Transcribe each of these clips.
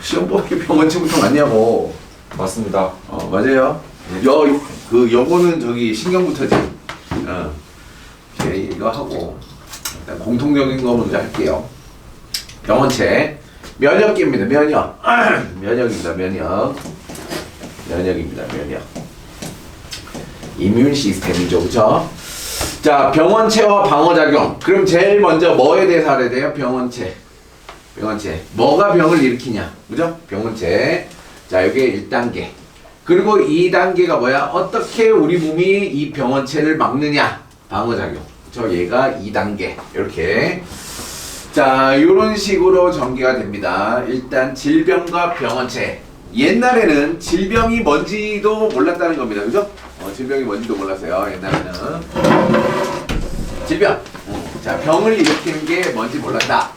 시험 보기 병원체부터 맞냐고. 맞습니다. 맞아요. 요거는 저기 신경부터지. 오케이, 이거 하고 일단 공통적인 거 먼저 할게요. 병원체 면역기입니다. 면역. 면역입니다. 면역입니다. 면역. 이뮨 시스템이죠, 그죠? 자, 병원체와 방어작용. 그럼 제일 먼저 뭐에 대해서 알아야 돼요? 병원체. 뭐가 병을 일으키냐, 그죠? 병원체. 자, 이게 1단계. 그리고 2단계가 뭐야? 어떻게 우리 몸이 이 병원체를 막느냐? 방어작용. 그쵸? 얘가 2단계. 이렇게. 자, 요런 식으로 전개가 됩니다. 일단 질병과 병원체. 옛날에는 질병이 뭔지도 몰랐다는 겁니다. 그죠? 질병이 뭔지도 몰랐어요. 옛날에는. 질병. 자, 병을 일으키는 게 뭔지 몰랐다.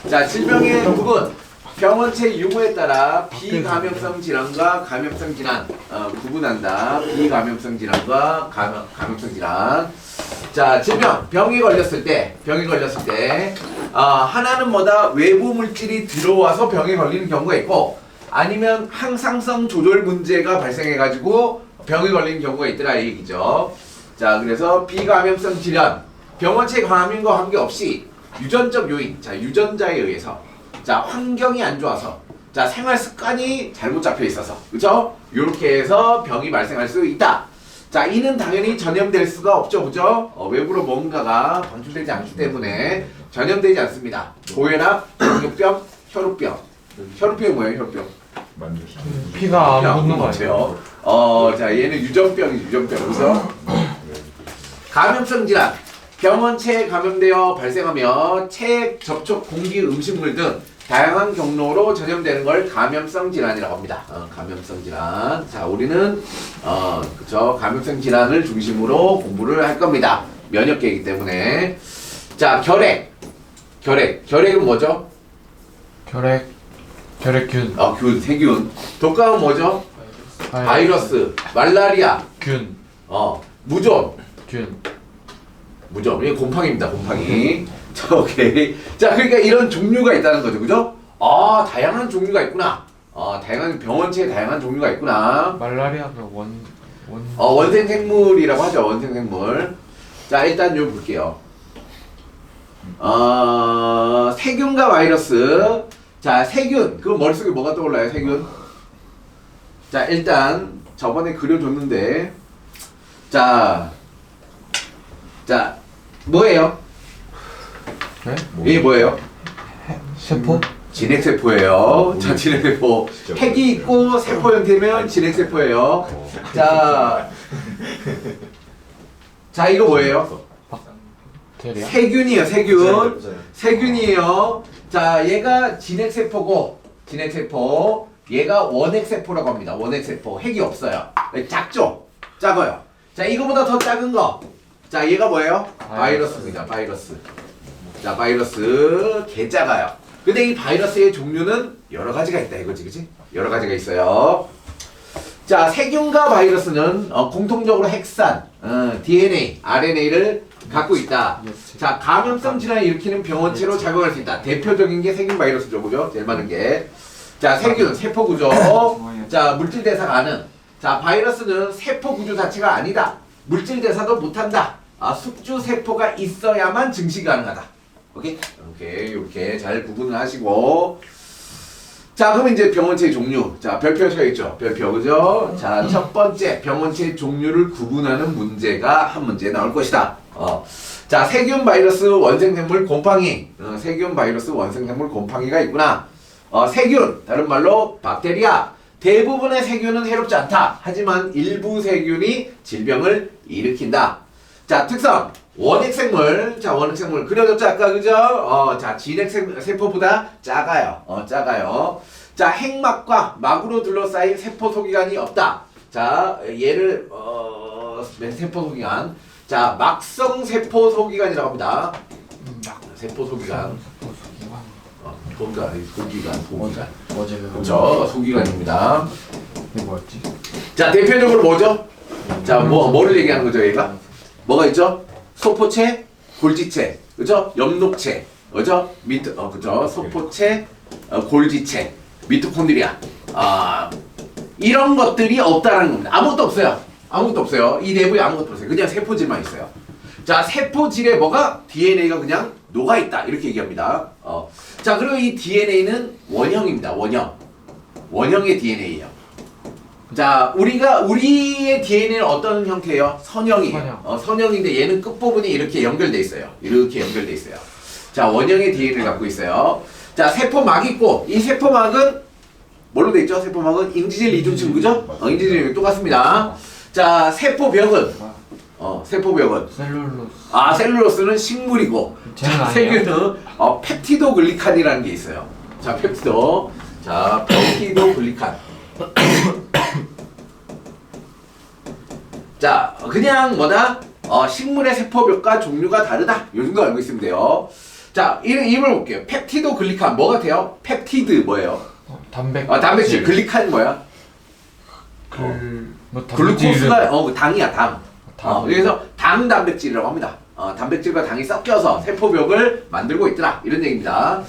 자, 질병의 구분. 병원체 유무에 따라 비감염성 질환과 감염성 질환 구분한다. 비감염성 질환과 감염성 질환. 자, 질병. 병이 걸렸을 때 하나는 뭐다? 외부 물질이 들어와서 병에 걸리는 경우가 있고, 아니면 항상성 조절 문제가 발생해가지고 병에 걸리는 경우가 있더라 이 얘기죠. 자, 그래서 비감염성 질환, 병원체 감염과 관계없이 유전적 요인, 자, 유전자에 의해서, 자, 환경이 안 좋아서, 자, 생활 습관이 잘못 잡혀 있어서, 그죠? 이렇게 해서 병이 발생할 수 있다. 자, 이는 당연히 전염될 수가 없죠, 그죠? 외부로 뭔가가 방출되지 않기 때문에 전염되지 않습니다. 고혈압, 당뇨병, 혈우병. 혈우병이 뭐예요, 혈우병? 피가 안 붙는 거 같아요. 자, 얘는 유전병이죠, 유전병. 그래서 감염성 질환. 병원체에 감염되어 발생하며 체액 접촉 공기 음식물 등 다양한 경로로 전염되는 걸 감염성 질환이라고 합니다. 감염성 질환. 자, 우리는 그쵸, 감염성 질환을 중심으로 공부를 할 겁니다. 면역계이기 때문에. 자, 결핵은 뭐죠? 결핵균. 균, 세균. 독감은 뭐죠? 바이러스. 말라리아. 균. 무좀. 균. 이게 곰팡이입니다, 곰팡이. 자, 오케이. 자, 그러니까 이런 종류가 있다는 거죠, 그죠? 다양한 종류가 있구나. 다양한 병원체에 다양한 종류가 있구나. 말라리아가 원생생물이라고 하죠, 원생생물. 자, 일단 요 볼게요. 세균과 바이러스. 자, 세균. 그 머릿속에 뭐가 떠올라요, 세균? 자, 일단 저번에 그려줬는데, 자, 뭐예요? 네? 이게 뭐예요? 세포? 진핵세포예요. 자, 진핵세포. 핵이 있고 세포 형태면 진핵세포예요. 자, 이거 뭐예요? 박테리아? 세균이에요, 세균. 세균이에요. 자, 얘가 진핵세포고, 얘가 원핵세포라고 합니다. 원핵세포. 핵이 없어요. 작죠? 작아요. 자, 이거보다 더 작은 거. 자, 얘가 뭐예요? 바이러스입니다. 바이러스. 자, 바이러스. 개 작아요. 근데 이 바이러스의 종류는 여러 가지가 있다 이거지, 그치? 여러 가지가 있어요. 자, 세균과 바이러스는 공통적으로 핵산, DNA, RNA를 갖고 있다. 자, 감염성 질환을 일으키는 병원체로 작용할 수 있다. 대표적인 게 세균 바이러스죠, 그죠? 제일 많은 게. 자, 세균, 세포 구조. 자, 물질 대사가 아는. 자, 바이러스는 세포 구조 자체가 아니다. 물질 대사도 못한다. 숙주 세포가 있어야만 증식이 가능하다. 오케이? 이렇게 잘 구분을 하시고. 자, 그럼 이제 병원체의 종류. 자, 별표 쳐있죠? 별표, 그죠? 자, 첫 번째, 병원체의 종류를 구분하는 문제가 한 문제 나올 것이다. 자, 세균, 바이러스, 원생생물, 곰팡이. 세균, 바이러스, 원생생물, 곰팡이가 있구나. 세균, 다른 말로 박테리아. 대부분의 세균은 해롭지 않다. 하지만 일부 세균이 질병을 일으킨다. 자, 특성. 원핵생물. 자, 원핵생물. 그려졌죠, 아까, 그죠? 자, 진핵세포보다 작아요. 작아요. 자, 핵막과 막으로 둘러싸인 세포 소기관이 없다. 자, 얘를, 세포 소기관. 자, 막성 세포 소기관이라고 합니다. 세포 소기관. 소기관. 그렇죠. 소기관입니다. 이게 뭐였지? 자, 대표적으로 뭐죠? 자, 뭐를 얘기하는 거죠, 얘가? 뭐가 있죠? 소포체, 골지체, 그죠? 엽록체, 그죠? 그죠? 소포체, 골지체. 미토콘드리아. 이런 것들이 없다라는 겁니다. 아무것도 없어요. 아무것도 없어요. 이 내부에 아무것도 없어요. 그냥 세포질만 있어요. 자, 세포질에 뭐가? DNA가 그냥 녹아있다. 이렇게 얘기합니다. 자, 그리고 이 DNA는 원형입니다. 원형. 원형의 DNA예요. 자, 우리의 DNA는 어떤 형태예요? 선형이에요. 선형인데 얘는 끝부분이 이렇게 연결돼 있어요. 이렇게 연결돼 있어요. 자, 원형의 DNA를 갖고 있어요. 자, 세포막 있고, 이 세포막은 뭘로 돼 있죠? 세포막은 인지질 이중층, 그죠? 인지질 똑같습니다. 자, 세포벽은 세포벽은 셀룰로스. 셀룰로스는 식물이고, 쟤는 자, 아니에요? 세균은 펩티도글리칸이라는 게 있어요. 자, 펩티도글리칸. 자, 그냥 뭐다? 식물의 세포벽과 종류가 다르다. 요 정도 알고 있으면 돼요. 자, 이름을 볼게요. 펩티도글리칸 뭐 같아요? 펩티드 뭐예요? 단백질. 단백질. 글리칸 뭐야? 뭐 글루코스가 당이야, 당. 당. 그래서 당 단백질이라고 합니다. 단백질과 당이 섞여서 세포벽을 만들고 있더라. 이런 얘기입니다.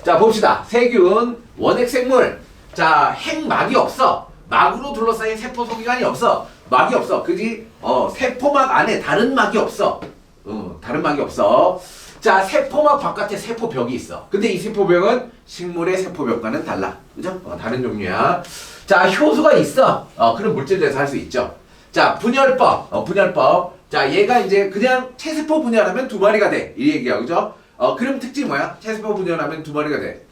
자, 봅시다. 세균, 원핵생물. 자, 핵막이 없어. 막으로 둘러싸인 세포 소기관이 없어. 막이 없어. 그지? 세포막 안에 다른 막이 없어. 다른 막이 없어. 자, 세포막 바깥에 세포벽이 있어. 근데 이 세포벽은 식물의 세포벽과는 달라. 그죠? 다른 종류야. 자, 효소가 있어. 그런 물질에서 할 수 있죠. 자, 분열법. 분열법. 자, 얘가 이제 그냥 체세포 분열하면 2마리가 돼. 이 얘기야. 그죠? 그럼 특징이 뭐야? 체세포 분열하면 2마리가 돼.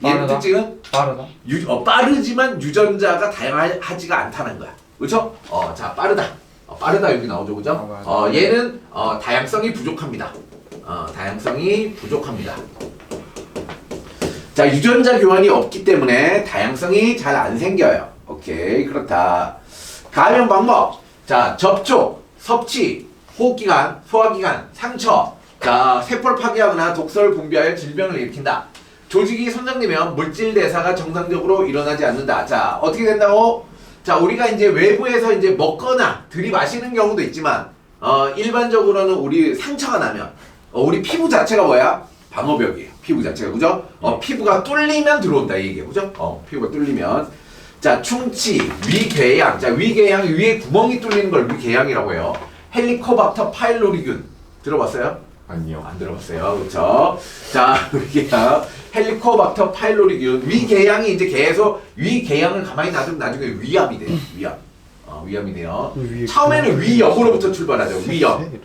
얘는 빠르다? 특징은 빠르다. 빠르지만 유전자가 다양하지가 않다는 거야. 그죠? 자, 빠르다. 빠르다 여기 나오죠. 그죠? 얘는 다양성이 부족합니다. 다양성이 부족합니다. 자, 유전자 교환이 없기 때문에 다양성이 잘 안 생겨요. 오케이, 그렇다. 감염 방법. 자, 접촉, 섭취, 호흡기관, 소화기관, 상처. 자, 세포를 파괴하거나 독소를 분비하여 질병을 일으킨다. 조직이 손상되면 물질 대사가 정상적으로 일어나지 않는다. 자, 어떻게 된다고? 자, 우리가 이제 외부에서 이제 먹거나 들이마시는 경우도 있지만, 일반적으로는 우리 상처가 나면, 우리 피부 자체가 뭐야? 방어벽이에요. 피부 자체가, 그죠? 피부가 뚫리면 들어온다, 이 얘기예요. 그죠? 피부가 뚫리면. 자, 충치, 위궤양. 자, 위궤양, 위에 구멍이 뚫리는 걸 위궤양이라고 해요. 헬리코박터 파일로리균. 들어봤어요? 아니요. 안 들어봤어요. 그쵸? 자, 위궤양. 헬리코박터 파일로리균. 위궤양이 이제 계속 위궤양을 가만히 놔두면 나중에 위암이 돼요. 위암. 위암이 돼요. 처음에는 위염으로부터 출발하죠. 위염.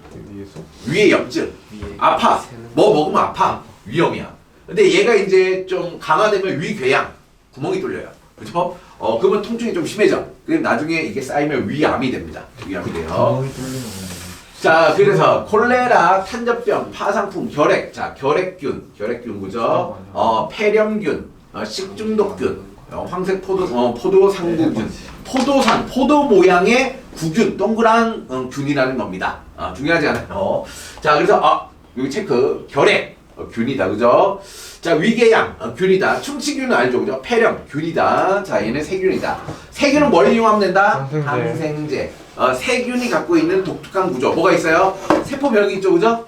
위에 염증. 아파. 뭐 먹으면 아파. 위염이야. 근데 얘가 이제 좀 강화되면 위궤양. 구멍이 뚫려요. 그죠? 그러면 통증이 좀 심해져. 그럼 나중에 이게 쌓이면 위암이 됩니다. 위암이 돼요. 자, 그래서 콜레라, 탄저병, 파상풍, 결핵. 자, 결핵균 그죠? 폐렴균, 식중독균, 황색 포도상구균, 포도 모양의 구균, 동그란 균이라는 겁니다. 중요하지 않아요. 자, 그래서 여기 체크, 결핵 균이다, 그죠? 자, 위궤양 균이다. 충치균은 알죠, 그죠? 폐렴 균이다. 자, 얘는 세균이다. 세균은 뭘 이용하면 된다? 항생제. 세균이 갖고 있는 독특한 구조 뭐가 있어요? 세포벽이 있죠, 그죠?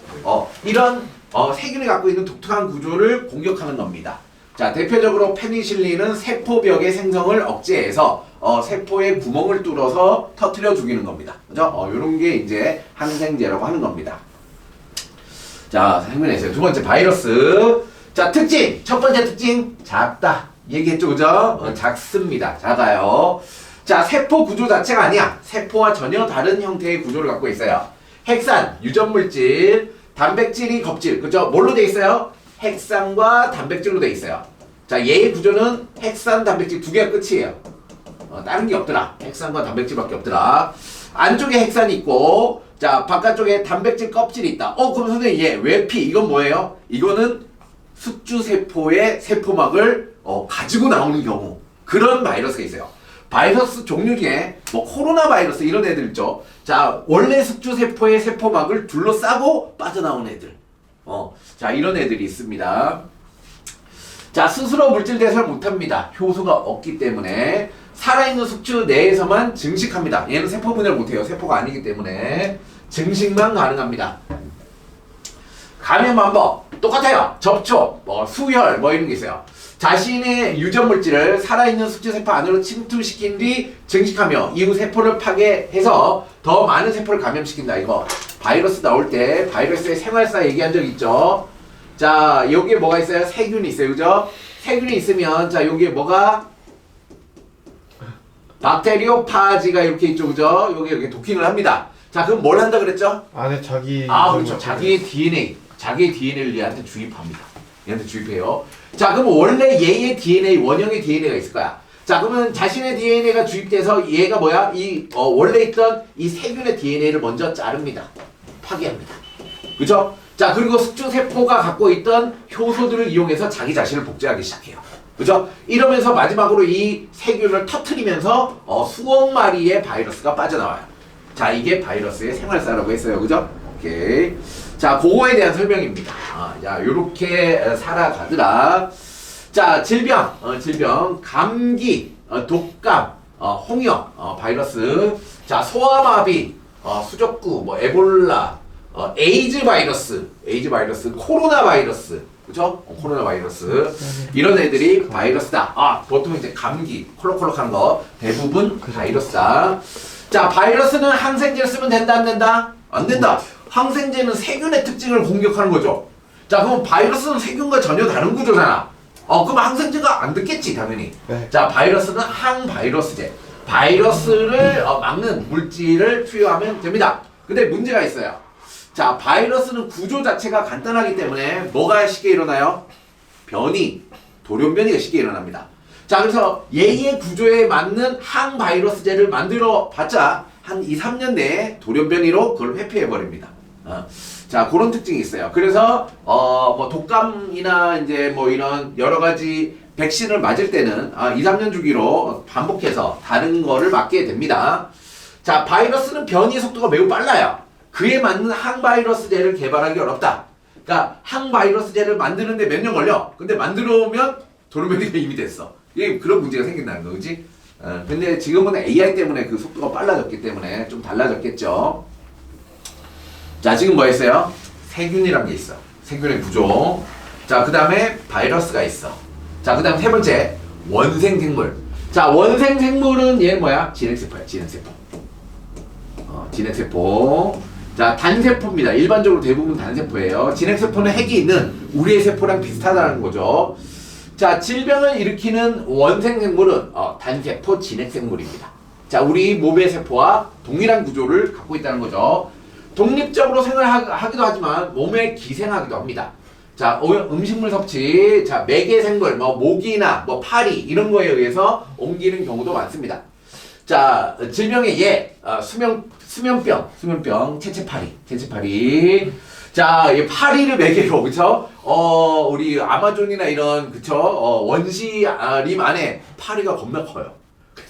이런 세균이 갖고 있는 독특한 구조를 공격하는 겁니다. 자, 대표적으로 페니실린은 세포벽의 생성을 억제해서 세포의 구멍을 뚫어서 터트려 죽이는 겁니다. 그죠? 요런 게 이제 항생제라고 하는 겁니다. 자, 생명했어요. 두 번째 바이러스. 자, 특징. 첫 번째 특징. 작다. 얘기했죠, 그죠? 작습니다. 작아요. 자, 세포 구조 자체가 아니야. 세포와 전혀 다른 형태의 구조를 갖고 있어요. 핵산, 유전물질, 단백질이 겁질. 그죠? 뭘로 돼 있어요? 핵산과 단백질로 돼 있어요. 자, 얘의 구조는 핵산, 단백질 2개가 끝이에요. 다른 게 없더라. 핵산과 단백질밖에 없더라. 안쪽에 핵산이 있고, 자, 바깥쪽에 단백질 껍질이 있다. 그럼 선생님, 얘 외피, 이건 뭐예요? 이거는 숙주세포의 세포막을 가지고 나오는 경우. 그런 바이러스가 있어요. 바이러스 종류 중에 뭐 코로나 바이러스 이런 애들 있죠. 자, 원래 숙주세포의 세포막을 둘러싸고 빠져나온 애들. 자, 이런 애들이 있습니다. 자, 스스로 물질 대사를 못합니다. 효소가 없기 때문에. 살아있는 숙주 내에서만 증식합니다. 얘는 세포 분열 못해요. 세포가 아니기 때문에 증식만 가능합니다. 감염 방법 똑같아요. 접촉, 수혈 이런 게 있어요. 자신의 유전 물질을 살아있는 숙주 세포 안으로 침투시킨 뒤 증식하며 이후 세포를 파괴해서 더 많은 세포를 감염시킨다. 이거 바이러스 나올 때 바이러스의 생활사 얘기한 적 있죠. 자, 여기에 뭐가 있어요? 세균이 있어요. 그죠? 세균이 있으면 자, 여기에 뭐가 박테리오파지가 이렇게 있죠. 그죠? 여기 이렇게 도킹을 합니다. 자, 그럼 뭘 한다 그랬죠? 안에 자기 그렇죠. 자기의 DNA를 얘한테 주입합니다. 얘한테 주입해요. 자, 그럼 원래 얘의 DNA, 원형의 DNA가 있을 거야. 자, 그러면 자신의 DNA가 주입돼서 얘가 뭐야? 원래 있던 이 세균의 DNA를 먼저 자릅니다. 파괴합니다. 그죠? 자, 그리고 숙주세포가 갖고 있던 효소들을 이용해서 자기 자신을 복제하기 시작해요. 그죠? 이러면서 마지막으로 이 세균을 터트리면서 수억 마리의 바이러스가 빠져나와요. 자, 이게 바이러스의 생활사라고 했어요. 그죠? 오케이. 자, 그거에 대한 설명입니다. 자, 요렇게 살아가더라. 자, 질병, 감기, 독감, 홍역, 바이러스. 자, 소아마비, 수족구, 뭐 에볼라, 에이즈 바이러스, 코로나 바이러스. 그죠? 코로나 바이러스. 이런 애들이 바이러스다. 보통 이제 감기, 콜록콜록한 거 대부분 바이러스다. 자, 바이러스는 항생제를 쓰면 된다, 안 된다? 안 된다. 항생제는 세균의 특징을 공격하는 거죠. 자, 그럼 바이러스는 세균과 전혀 다른 구조잖아. 그럼 항생제가 안 듣겠지, 당연히. 네. 자, 바이러스는 항바이러스제. 바이러스를 막는 물질을 투여하면 됩니다. 근데 문제가 있어요. 자, 바이러스는 구조 자체가 간단하기 때문에 뭐가 쉽게 일어나요? 돌연변이가 쉽게 일어납니다. 자, 그래서 얘의 구조에 맞는 항바이러스제를 만들어 봤자 한 2, 3년 내에 돌연변이로 그걸 회피해버립니다. 자, 그런 특징이 있어요. 그래서, 뭐, 독감이나 이제 뭐 이런 여러 가지 백신을 맞을 때는 2, 3년 주기로 반복해서 다른 거를 맞게 됩니다. 자, 바이러스는 변이 속도가 매우 빨라요. 그에 맞는 항바이러스제를 개발하기 어렵다. 그러니까 항바이러스제를 만드는데 몇 년 걸려. 근데 만들어오면 돌연변이가 이미 됐어. 이게 그런 문제가 생긴다는 거, 그지? 근데 지금은 AI 때문에 그 속도가 빨라졌기 때문에 좀 달라졌겠죠. 자, 지금 뭐 했어요? 세균이란 게 있어. 세균의 구조. 자, 그 다음에 바이러스가 있어. 자, 그 다음 세 번째, 원생생물. 자, 원생생물은 얘는 뭐야? 진핵세포야, 진핵세포. 진핵세포. 자, 단세포입니다. 일반적으로 대부분 단세포예요. 진핵세포는 핵이 있는 우리의 세포랑 비슷하다는 거죠. 자, 질병을 일으키는 원생생물은 단세포 진핵생물입니다. 자, 우리 몸의 세포와 동일한 구조를 갖고 있다는 거죠. 독립적으로 생활하기도 하지만 몸에 기생하기도 합니다. 자, 음식물 섭취, 자, 매개생물, 뭐 모기나 뭐 파리 이런 거에 의해서 옮기는 경우도 많습니다. 자, 질병의 수면병, 채채파리. 자, 이 파리를 매개로, 그쵸? 우리 아마존이나 이런, 그쵸? 원시림 안에 파리가 겁나 커요.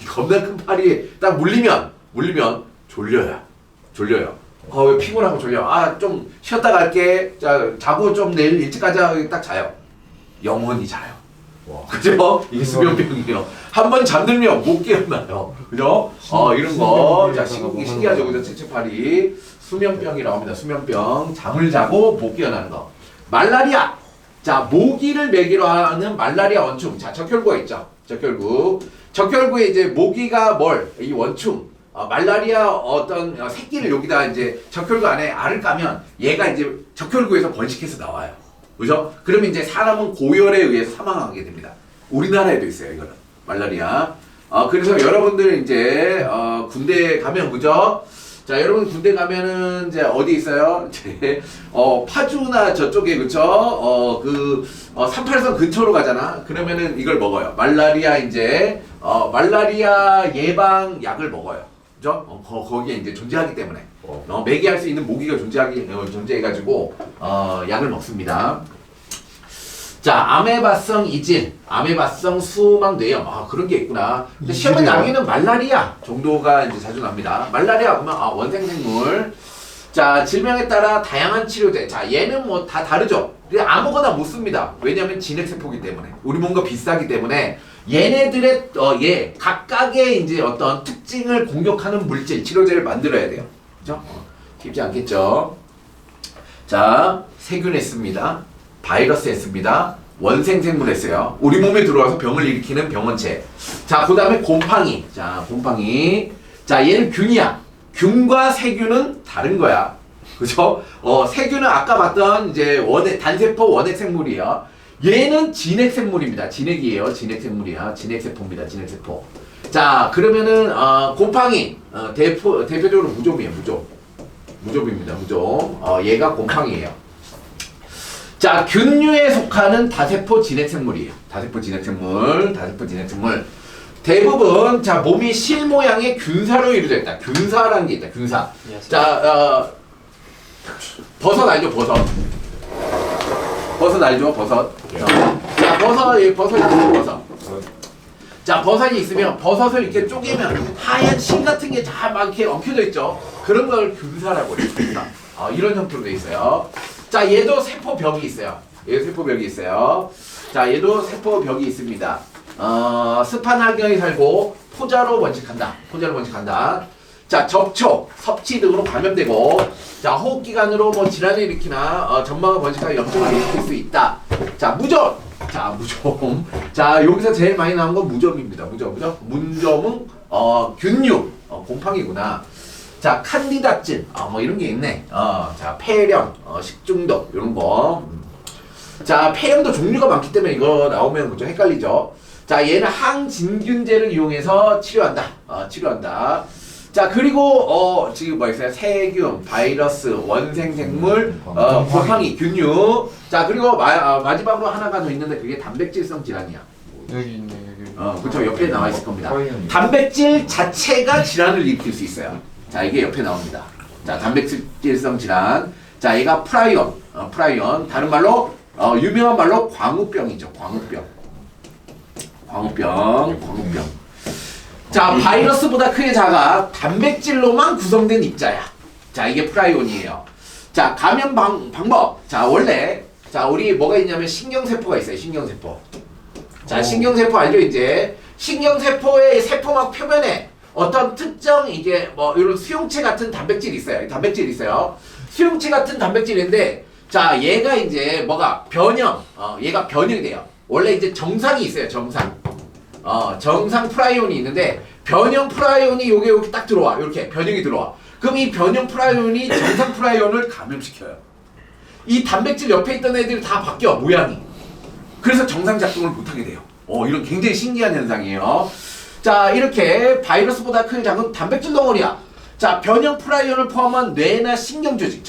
겁나 큰 파리 딱 물리면 졸려요. 왜 피곤하고 졸려? 좀 쉬었다 갈게. 자, 자고 좀 내일 일찍 가자. 딱 자요. 영원히 자요. 그죠? 이게 수면병이에요. 한번 잠들면 못 깨어나요. 그죠? 이런 거. 자, 신기하죠. 그죠? 채채파리. 수면병이라고 합니다. 수면병. 잠을 자고 못 깨어나는 거. 말라리아. 자, 모기를 매기로 하는 말라리아 원충. 자, 적혈구가 있죠. 적혈구에 이제 모기가 이 원충. 말라리아 어떤 새끼를 여기다 이제 적혈구 안에 알을 까면 얘가 이제 적혈구에서 번식해서 나와요. 그죠? 그러면 이제 사람은 고열에 의해서 사망하게 됩니다. 우리나라에도 있어요, 이거는. 말라리아. 그래서 여러분들 이제, 군대 가면, 그죠? 자, 여러분 군대 가면은 이제 어디 있어요? 이제, 파주나 저쪽에, 그쵸? 38선 근처로 가잖아? 그러면은 이걸 먹어요. 말라리아 예방 약을 먹어요. 그죠? 거기에 이제 존재하기 때문에. 매개할 수 있는 모기가 존재해가지고, 약을 먹습니다. 자, 아메바성 이질, 아메바성 수막뇌염. 그런 게 있구나. 근데 시험에 나오기는 말라리아 정도가 이제 자주 납니다. 말라리아 보면, 원생생물. 자, 질병에 따라 다양한 치료제. 자, 얘는 뭐 다 다르죠? 근데 아무거나 못 씁니다. 왜냐면 진핵세포기 때문에. 우리 몸과 비슷하기 때문에. 얘네들의, 각각의 이제 어떤 특징을 공격하는 물질, 치료제를 만들어야 돼요. 그죠? 쉽지 않겠죠? 자, 세균 했습니다. 바이러스 했습니다. 원생생물 했어요. 우리 몸에 들어와서 병을 일으키는 병원체. 자, 그 다음에 곰팡이. 자, 곰팡이. 자, 얘는 균이야. 균과 세균은 다른 거야. 그죠? 세균은 아까 봤던 이제 단세포 원핵생물이에요. 얘는 진핵생물입니다. 진핵이에요. 진핵생물이야. 진핵세포입니다. 진핵세포. 자, 그러면은 곰팡이 대표적으로 무좀이에요. 무좀입니다. 무좀. 얘가 곰팡이에요. 자, 균류에 속하는 다세포 진핵생물이에요. 다세포 진핵생물. 대부분 자 몸이 실 모양의 균사로 이루어져 있다. 균사라는 게 있다. 균사. 자, 버섯 알죠? 버섯 알죠? 버섯. 자, 버섯이 있어요. 버섯. 자, 버섯이 있으면 버섯을 이렇게 쪼개면 하얀 실 같은 게 다 막 이렇게 엉켜져 있죠. 그런 걸 균사라고 해요. 균사. 이런 형태로 돼 있어요. 자, 얘도 세포벽이 있어요. 자, 얘도 세포벽이 있습니다. 습한 환경에 살고 포자로 번식한다. 자, 접촉, 섭취 등으로 감염되고, 자, 호흡기관으로 뭐 질환을 일으키나 점막을 번식하여 염증을 일으킬 수 있다. 자, 무좀. 자, 여기서 제일 많이 나온 건 무좀입니다. 문점은 균류, 곰팡이구나. 자, 칸디다증, 뭐 이런 게 있네. 자, 폐렴, 식중독 이런 거. 자, 폐렴도 종류가 많기 때문에 이거 나오면 좀 헷갈리죠. 자, 얘는 항진균제를 이용해서 치료한다. 자, 그리고 지금 뭐 있어요? 세균, 바이러스, 원생생물, 곰팡이, 균류. 자, 그리고 마지막으로 하나가 더 있는데 그게 단백질성 질환이야. 여기 있네. 여기. 그쵸. 옆에 나와 있을 겁니다. 단백질 자체가 질환을 일으킬 수 있어요. 자, 이게 옆에 나옵니다. 자, 단백질성 질환. 자, 얘가 프라이온. 다른 말로 유명한 말로 광우병이죠. 광우병. 자, 바이러스보다 크게 작아 단백질로만 구성된 입자야. 자, 이게 프라이온이에요. 자, 감염 방법. 자, 원래 우리 뭐가 있냐면 신경세포가 있어요. 자, 신경세포 알죠? 이제 신경세포의 세포막 표면에 어떤 특정 이게 뭐 이런 수용체 같은 단백질이 있어요. 수용체 같은 단백질인데, 자, 얘가 이제 뭐가 얘가 변형이 돼요. 원래 이제 정상이 있어요. 정상 프라이온이 있는데 변형 프라이온이 여기 딱 들어와. 이렇게 변형이 들어와. 그럼 이 변형 프라이온이 정상 프라이온을 감염시켜요. 이 단백질 옆에 있던 애들이 다 바뀌어, 모양이. 그래서 정상 작동을 못하게 돼요. 이런 굉장히 신기한 현상이에요. 자, 이렇게 바이러스보다 크게 작은 단백질 덩어리야. 자, 변형 프라이온을 포함한 뇌나 신경조직.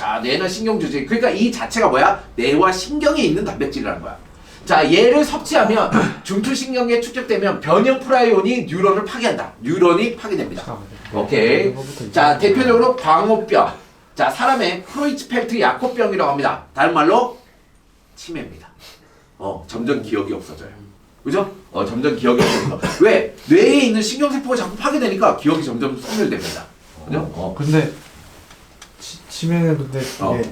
그러니까 이 자체가 뭐야? 뇌와 신경에 있는 단백질이라는 거야. 자, 얘를 섭취하면 중추신경에 축적되면 변형 프라이온이 뉴런을 파괴한다. 뉴런이 파괴됩니다. 오케이. 자, 대표적으로 광우병. 자, 사람의 크로이츠펠트 야코병이라고 합니다. 다른 말로 치매입니다. 점점 기억이 없어져요. 그죠? 점점 기억이 없어져. 왜? 뇌에 있는 신경세포가 자꾸 파괴되니까 기억이 점점 소멸됩니다. 그죠? 근데 치매는 근데 이게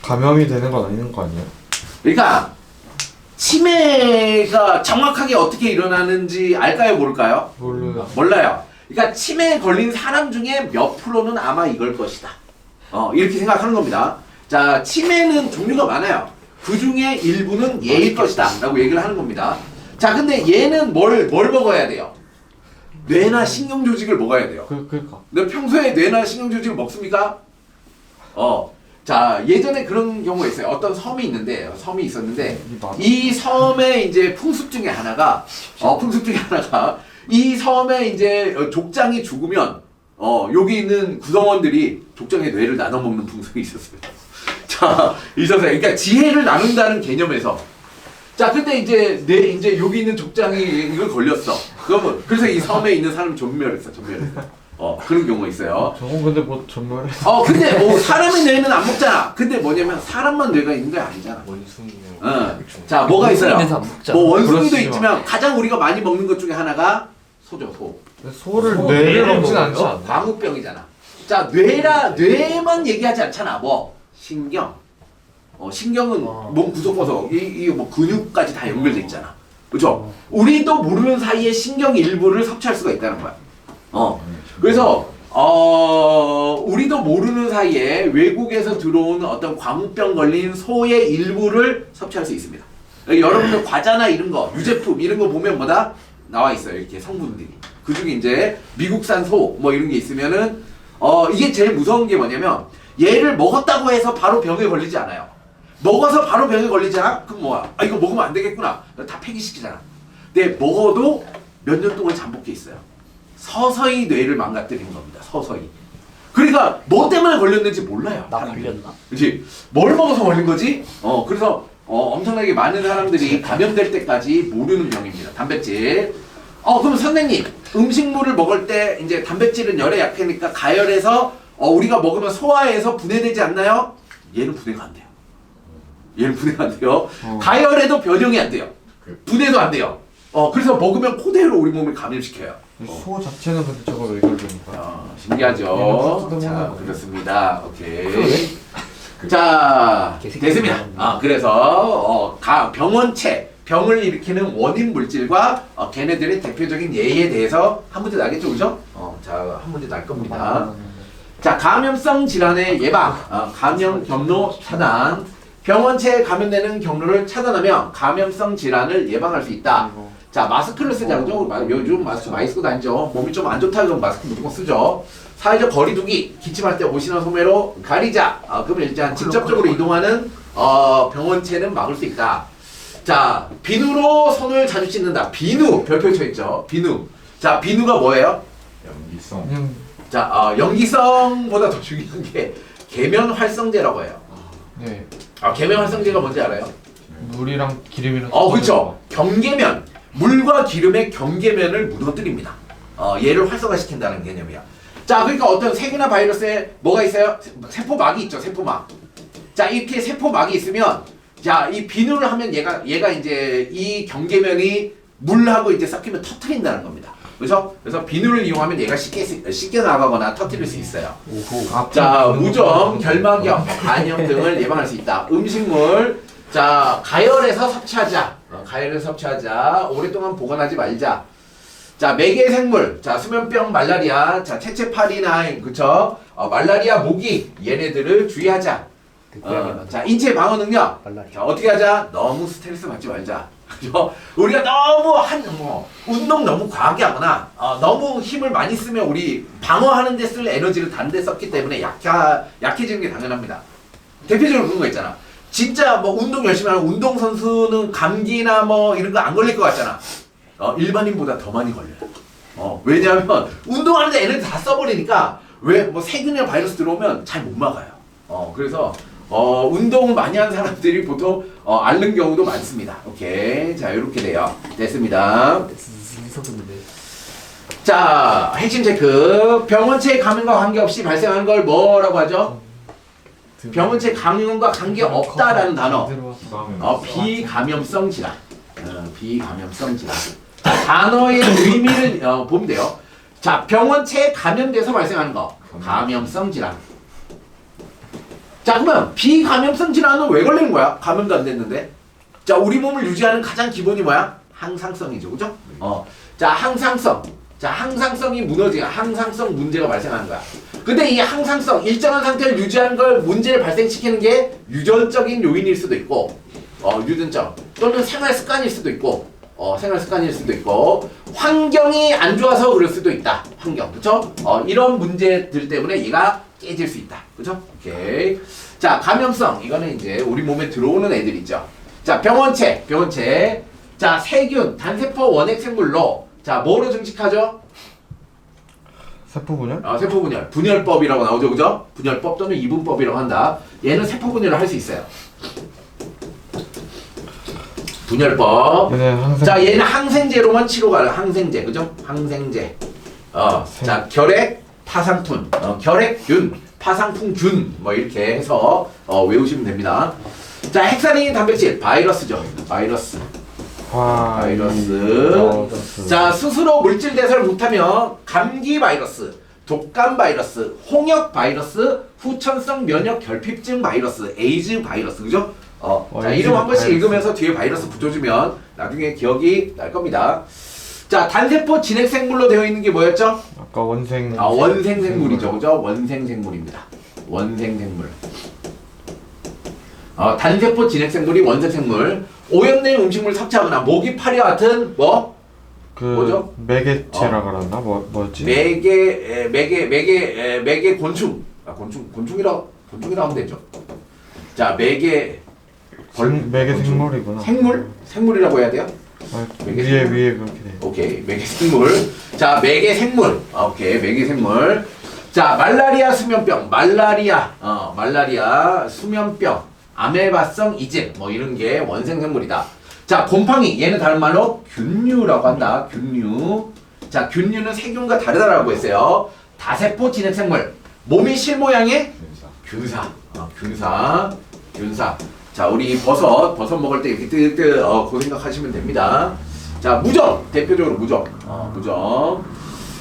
감염이 되는 건 아닌 거 아니에요? 그러니까 치매가 정확하게 어떻게 일어나는지 알까요? 모를까요? 몰라요. 그러니까 치매에 걸린 사람 중에 몇 프로는 아마 이걸 것이다. 이렇게 생각하는 겁니다. 자, 치매는 종류가 많아요. 그 중에 일부는 얘일 것이다 라고 얘기를 하는 겁니다. 자, 근데 얘는 뭘 먹어야 돼요? 뇌나 신경조직을 먹어야 돼요. 그러니까. 너 평소에 뇌나 신경조직을 먹습니까? 자, 예전에 그런 경우가 있어요. 어떤 섬이 있었는데 이 섬의 이제 풍습 중에 하나가 이 섬에 이제 족장이 죽으면 여기 있는 구성원들이 족장의 뇌를 나눠 먹는 풍습이 있었어요. 자, 그러니까 지혜를 나눈다는 개념에서. 자, 근데 이제 여기 있는 족장이 이걸 걸렸어. 그래서 이 섬에 있는 사람이 전멸했어. 그런 경우가 있어요. 저건 근데 뭐 전멸해. 근데 뭐 사람의 뇌는 안 먹잖아. 근데 뭐냐면 사람만 뇌가 있는 게 아니잖아. 원숭이요. 자, 뭐가 있어요? 뭐 원숭이도 그렇지만. 있지만 가장 우리가 많이 먹는 것 중에 하나가 소죠, 소. 소를 뇌를 먹진 않지 않나? 광우병이잖아. 자, 뇌만 얘기하지 않잖아. 뭐 신경. 신경은 몸 구석구석 이 뭐 근육까지 다 연결돼 있잖아. 그렇죠? 우리도 모르는 사이에 신경 일부를 섭취할 수가 있다는 거야. 그래서 우리도 모르는 사이에 외국에서 들어온 어떤 광우병 걸린 소의 일부를 섭취할 수 있습니다. 여러분들 과자나 이런 거, 유제품 이런 거 보면 뭐다? 나와 있어요. 이렇게 성분들이. 그 중에 이제 미국산 소 뭐 이런 게 있으면은 이게 제일 무서운 게 뭐냐면 얘를 먹었다고 해서 바로 병에 걸리지 않아요. 먹어서 바로 병에 걸리잖아? 그럼 뭐야? 아, 이거 먹으면 안 되겠구나. 다 폐기시키잖아. 근데 먹어도 몇 년 동안 잠복해 있어요. 서서히 뇌를 망가뜨리는 겁니다. 서서히. 그러니까 뭐 때문에 걸렸는지 몰라요. 나 걸렸나? 그렇지. 뭘 먹어서 걸린 거지? 그래서 엄청나게 많은 사람들이 감염될 때까지 모르는 병입니다. 단백질. 그럼 선생님, 음식물을 먹을 때 이제 단백질은 열에 약하니까 가열해서 우리가 먹으면 소화해서 분해되지 않나요? 얘는 분해가 안 돼요. 얘는 분해가 안 돼요. 가열해도 변형이 안 돼요. 분해도 안 돼요. 그래서 먹으면 그대로 우리 몸을 감염시켜요. 소 자체는 근데 저거 왜 걸립니까? 신기하죠. 얘는 자, 뜯어먹는 그렇습니다. 오케이. 자, 됐습니다. 그래서 병원체, 병을 일으키는 원인 물질과 걔네들의 대표적인 예에 대해서 한 문제 나겠죠, 그죠? 자, 한 문제 날 겁니다. 자, 감염성 질환의 예방, 감염 경로 차단. 병원체에 감염되는 경로를 차단하면 감염성 질환을 예방할 수 있다. 자, 마스크를 쓰자, 그죠? 요즘 마스크 많이 쓰고 다니죠. 몸이 좀 안 좋다 그러면 마스크 무조건 쓰죠. 사회적 거리두기, 기침할 때 옷이나 소매로 가리자. 그러면 일단 직접적으로 이동하는 병원체는 막을 수 있다. 자, 비누로 손을 자주 씻는다. 비누, 별표 쳐있죠. 비누. 자, 비누가 뭐예요? 연기성. 그냥 자, 연기성보다 더 중요한 게 계면 활성제라고 해요. 네 계면 활성제가 뭔지 알아요? 물이랑 기름이랑 그렇죠. 경계면, 물과 기름의 경계면을 무너뜨립니다. 얘를 활성화시킨다는 개념이야. 자, 그러니까 어떤 세균이나 바이러스에 뭐가 있어요? 세포막이 있죠, 세포막. 자, 이렇게 세포막이 있으면, 자, 이 비누를 하면 얘가 이제 이 경계면이 물하고 이제 섞이면 터트린다는 겁니다. 그래서 비누를 이용하면 얘가 쉽게 나가거나 터트릴 수 있어요. 자, 무좀, 결막염, 간염 등을 예방할 수 있다. 음식물, 자, 가열해서 섭취하자. 가열해서 섭취하자. 오랫동안 보관하지 말자. 자, 매개생물, 자, 수면병, 말라리아, 자, 채채파리나, 그쵸? 말라리아, 모기, 얘네들을 주의하자. 자, 인체 방어 능력. 자, 어떻게 하자? 너무 스트레스 받지 말자. 그죠? 우리가 너무 운동 너무 과하게 하거나, 너무 힘을 많이 쓰면 우리 방어하는 데 쓸 에너지를 다른 데 썼기 때문에 약해지는 게 당연합니다. 대표적으로 그런 거 있잖아. 진짜 뭐 운동 열심히 하는 운동선수는 감기나 뭐 이런 거 안 걸릴 것 같잖아. 일반인보다 더 많이 걸려요. 왜냐하면 운동하는데 에너지 다 써버리니까 왜 뭐 세균이나 바이러스 들어오면 잘 못 막아요. 그래서 운동을 많이 하는 사람들이 보통 앓는 경우도 많습니다. 오케이. 자, 이렇게 돼요. 됐습니다. 자, 핵심 체크. 병원체 감염과 관계없이 발생하는 걸 뭐라고 하죠? 병원체 감염과 관계없다라는 단어. 비감염성 질환. 비감염성 질환. 단어의 의미를 보면 돼요. 자, 병원체에 감염돼서 발생하는 거. 감염성 질환. 자, 그러면 비감염성 질환은 왜 걸리는 거야? 감염도 안 됐는데. 자, 우리 몸을 유지하는 가장 기본이 뭐야? 항상성이죠. 그죠? 자, 항상성. 자, 항상성이 무너지면 항상성 문제가 발생하는 거야. 근데 이 항상성, 일정한 상태를 유지하는 걸 문제를 발생시키는 게 유전적인 요인일 수도 있고, 유전적. 또는 생활 습관일 수도 있고, 생활 습관일 수도 있고, 환경이 안 좋아서 그럴 수도 있다. 환경. 그쵸? 이런 문제들 때문에 얘가 깨질 수 있다. 그죠? 오케이. 자, 감염성. 이거는 이제 우리 몸에 들어오는 애들 있죠. 자, 병원체. 자, 세균, 단세포 원핵 생물로. 자, 뭐로 증식하죠? 세포 분열? 세포 분열. 분열법이라고 나오죠. 그죠? 분열법 또는 이분법이라고 한다. 얘는 세포 분열을 할 수 있어요. 분열법. 자, 얘는 항생제로만 치료가 가요. 항생제. 그죠? 항생제. 자, 결핵, 파상풍, 결핵균, 파상풍균 뭐 이렇게 해서 외우시면 됩니다. 자, 핵산인 단백질, 바이러스죠. 바이러스. 자, 스스로 물질 대사를 못하면 감기 바이러스, 독감 바이러스, 홍역 바이러스, 후천성 면역 결핍증 바이러스, 에이즈 바이러스. 그죠? 자, 이름 한 번씩 읽으면서 뒤에 바이러스 붙여주면 나중에 기억이 날 겁니다. 자, 단세포 진핵생물로 되어 있는 게 뭐였죠? 아까 원생. 원생생물이죠. 그죠? 원생생물입니다. 원생생물. 단세포 진핵생물이 원생생물. 오염된 음식물 섭취하거나 모기, 파리와 같은 뭐? 뭐죠? 매개체라 그랬나? 뭐였지? 매개 곤충. 곤충이라고 하면 되죠. 자, 매개 생물이구나. 생물이라고 해야 돼요? 위에 그렇게 돼. 오케이, 매개생물. 자, 매개생물. 오케이, 매개생물. 자, 말라리아 수면병, 말라리아 수면병, 아메바성 이질, 뭐 이런 게 원생생물이다. 자, 곰팡이, 얘는 다른 말로 균류라고 한다. 균류. 자, 균류는 세균과 다르다라고 했어요. 다세포 진핵생물, 몸이 실 모양의 균사. 균사. 자, 우리 버섯 먹을 때 이렇게 그 생각하시면 됩니다. 자, 무정, 대표적으로 무정.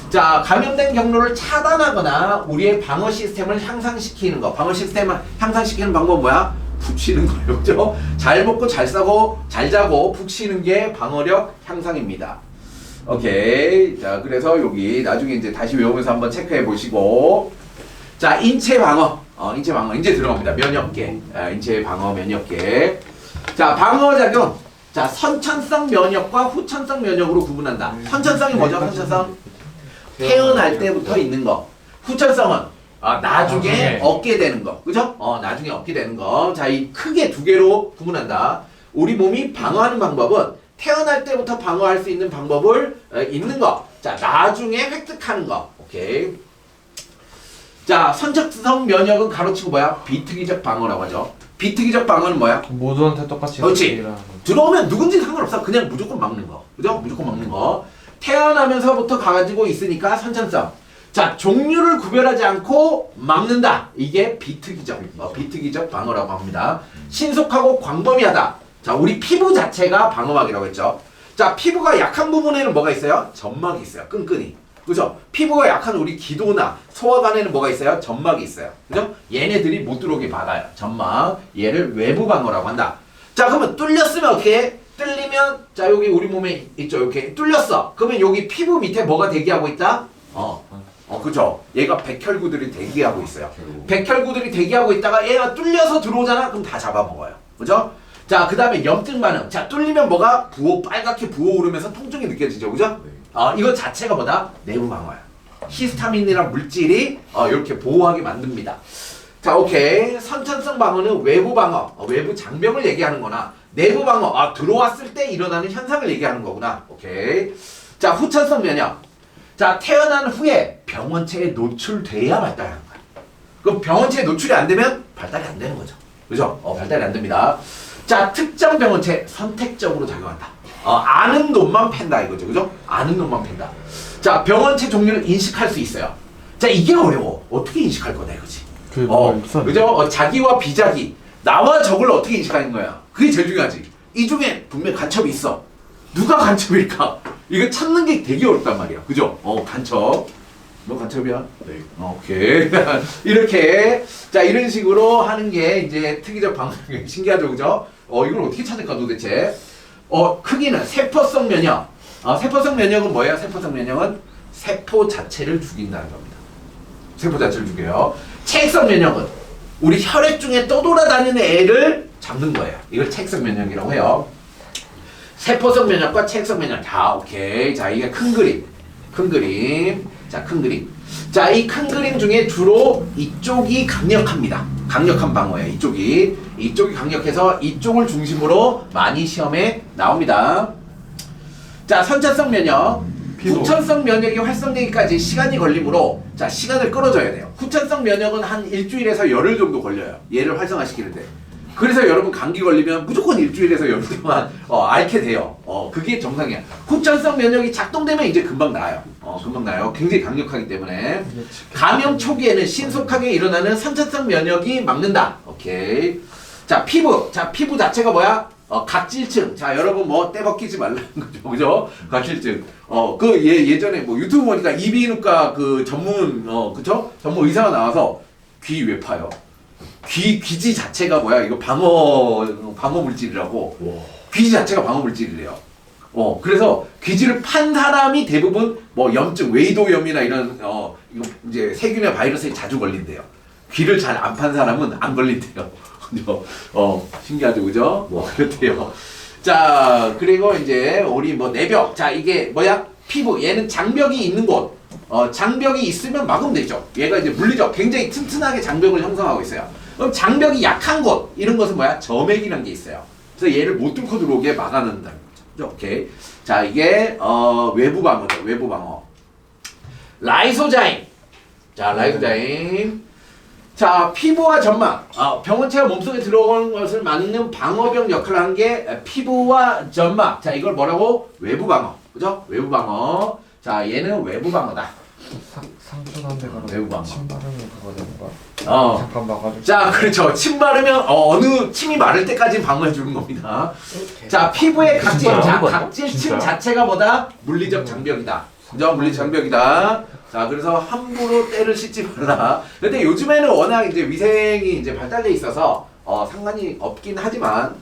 자, 감염된 경로를 차단하거나 우리의 방어 시스템을 향상시키는 거. 방어 시스템을 향상시키는 방법은 뭐야? 푹 쉬는 거예요. 그죠? 잘 먹고 잘 싸고 잘 자고 푹 쉬는 게 방어력 향상입니다. 오케이. 자, 그래서 여기 나중에 이제 다시 외우면서 한번 체크해 보시고. 자, 인체 방어. 인체 방어. 이제 들어갑니다. 면역계. 인체 방어 면역계. 자, 방어작용. 자, 선천성 면역과 후천성 면역으로 구분한다. 선천성이 뭐죠? 선천성? 태어날 때부터 있는 거. 후천성은 나중에 얻게 되는 거. 그죠? 나중에 얻게 되는 거. 자, 이 크게 두 개로 구분한다. 우리 몸이 방어하는 방법은 태어날 때부터 방어할 수 있는 방법을 있는 거. 자, 나중에 획득하는 거. 오케이. 자, 선천성 면역은 가로치고 뭐야? 비특이적 방어라고 하죠. 비특이적 방어는 뭐야? 모두한테 똑같이. 그렇지. 들어오면 누군지 상관없어. 그냥 무조건 막는 거. 그죠? 무조건 막는 거. 태어나면서부터 가지고 있으니까 선천성. 자, 종류를 구별하지 않고 막는다. 이게 비특이적 방어라고 합니다. 신속하고 광범위하다. 자, 우리 피부 자체가 방어막이라고 했죠. 자, 피부가 약한 부분에는 뭐가 있어요? 점막이 있어요. 끈끈이. 그죠? 피부가 약한 우리 기도나 소화관에는 뭐가 있어요? 점막이 있어요. 그죠? 얘네들이 못 들어오게 막아요. 점막. 얘를 외부 방어라고 한다. 자, 그러면 뚫렸으면 어떻게 해? 뚫리면, 자, 여기 우리 몸에 있죠. 이렇게 뚫렸어. 그러면 여기 피부 밑에 뭐가 대기하고 있다? 그죠? 얘가 백혈구들이 대기하고 있어요. 백혈구들이 대기하고 있다가 얘가 뚫려서 들어오잖아? 그럼 다 잡아먹어요. 그죠? 자, 그 다음에 염증 반응. 자, 뚫리면 뭐가 빨갛게 부어오르면서 통증이 느껴지죠. 그죠? 이거 자체가 뭐다? 내부 방어야. 히스타민이란 물질이 이렇게 보호하게 만듭니다. 자, 오케이. 선천성 방어는 외부 방어, 외부 장병을 얘기하는 거나 내부 방어, 들어왔을 때 일어나는 현상을 얘기하는 거구나. 오케이. 자, 후천성 면역. 자, 태어난 후에 병원체에 노출돼야 발달하는 거야. 그럼 병원체에 노출이 안 되면 발달이 안 되는 거죠. 그죠? 발달이 안 됩니다. 자, 특정 병원체 선택적으로 작용한다. 아는 놈만 팬다 이거죠. 그죠? 아는 놈만 팬다. 자, 병원체 종류를 인식할 수 있어요. 자, 이게 어려워. 어떻게 인식할 거다 이거지. 그죠? 자기와 비자기. 나와 적을 어떻게 인식하는 거야. 그게 제일 중요하지. 이 중에 분명 간첩이 있어. 누가 간첩일까? 이거 찾는 게 되게 어렵단 말이야. 그죠? 간첩. 너 간첩이야? 네. 오케이. 이렇게. 자, 이런 식으로 하는 게 이제 특이적 방법이 신기하죠. 그죠? 이걸 어떻게 찾을까 도대체? 크기는 세포성 면역. 세포성 면역은 뭐예요? 세포성 면역은 세포 자체를 죽인다는 겁니다. 세포 자체를 죽여요. 체액성 면역은 우리 혈액 중에 떠돌아다니는 애를 잡는 거예요. 이걸 체액성 면역이라고 해요. 세포성 면역과 체액성 면역. 자, 오케이. 자, 이게 큰 그림. 자, 큰 그림. 자, 이 큰 그림 중에 주로 이쪽이 강력합니다. 강력한 방어예요. 이쪽이 강력해서 이쪽을 중심으로 많이 시험에 나옵니다. 자, 선천성 면역. 후천성 면역이 활성되기까지 시간이 걸리므로 자, 시간을 끌어줘야 돼요. 후천성 면역은 한 일주일에서 열흘 정도 걸려요. 얘를 활성화시키는데. 그래서 여러분 감기 걸리면 무조건 일주일에서 열흘 동안 앓게 돼요. 그게 정상이야. 후천성 면역이 작동되면 이제 금방 나아요. 금방 나아요. 굉장히 강력하기 때문에. 감염 초기에는 신속하게 일어나는 선천성 면역이 막는다. 오케이. 자, 피부. 자, 피부 자체가 뭐야? 각질층. 자, 여러분 뭐 떼벗기지 말라는 거죠. 그죠? 각질층. 예전에 뭐 유튜브 보니까 이비인후과 그 전문, 그쵸? 전문 의사가 나와서 귀 왜 파요? 귀지 자체가 뭐야? 이거 방어 물질이라고. 와. 귀지 자체가 방어 물질이래요. 그래서 귀지를 판 사람이 대부분 뭐 염증, 웨이도염이나 이런, 이거 이제 세균이나 바이러스에 자주 걸린대요. 귀를 잘 안 판 사람은 안 걸린대요. 신기하죠, 그죠? 뭐 그렇대요. 자, 그리고 이제 우리 뭐 내벽. 자, 이게 뭐야? 피부. 얘는 장벽이 있는 곳. 장벽이 있으면 막으면 되죠. 얘가 이제 물리적 굉장히 튼튼하게 장벽을 형성하고 있어요. 그럼 장벽이 약한 곳 이런 것은 뭐야? 점액이라는 게 있어요. 그래서 얘를 못 뚫고 들어오게 막아낸다는 거죠. 오케이. 자, 이게 외부 방어죠. 외부 방어. 라이소자임. 자, 라이소자임. 자, 피부와 점막. 병원체가 몸속에 들어오는 것을 막는 방어벽 역할을 하는 게 피부와 점막. 자, 이걸 뭐라고? 외부 방어. 그죠? 외부 방어. 자, 얘는 외부 방어다. 상처 난 데가 외부 방어. 침 바르면 그거 되는 거야? 잠깐 막아줘. 자, 그렇죠. 침 바르면 어느 침이 마를 때까지 방어해 주는 겁니다. 자, 피부의 각질. 자, 각질층 자체가 뭐다? 물리적 장벽이다. 그죠? 물리적 장벽이다. 자, 그래서 함부로 때를 씻지 말라. 근데 요즘에는 워낙 이제 위생이 이제 발달돼 있어서 상관이 없긴 하지만,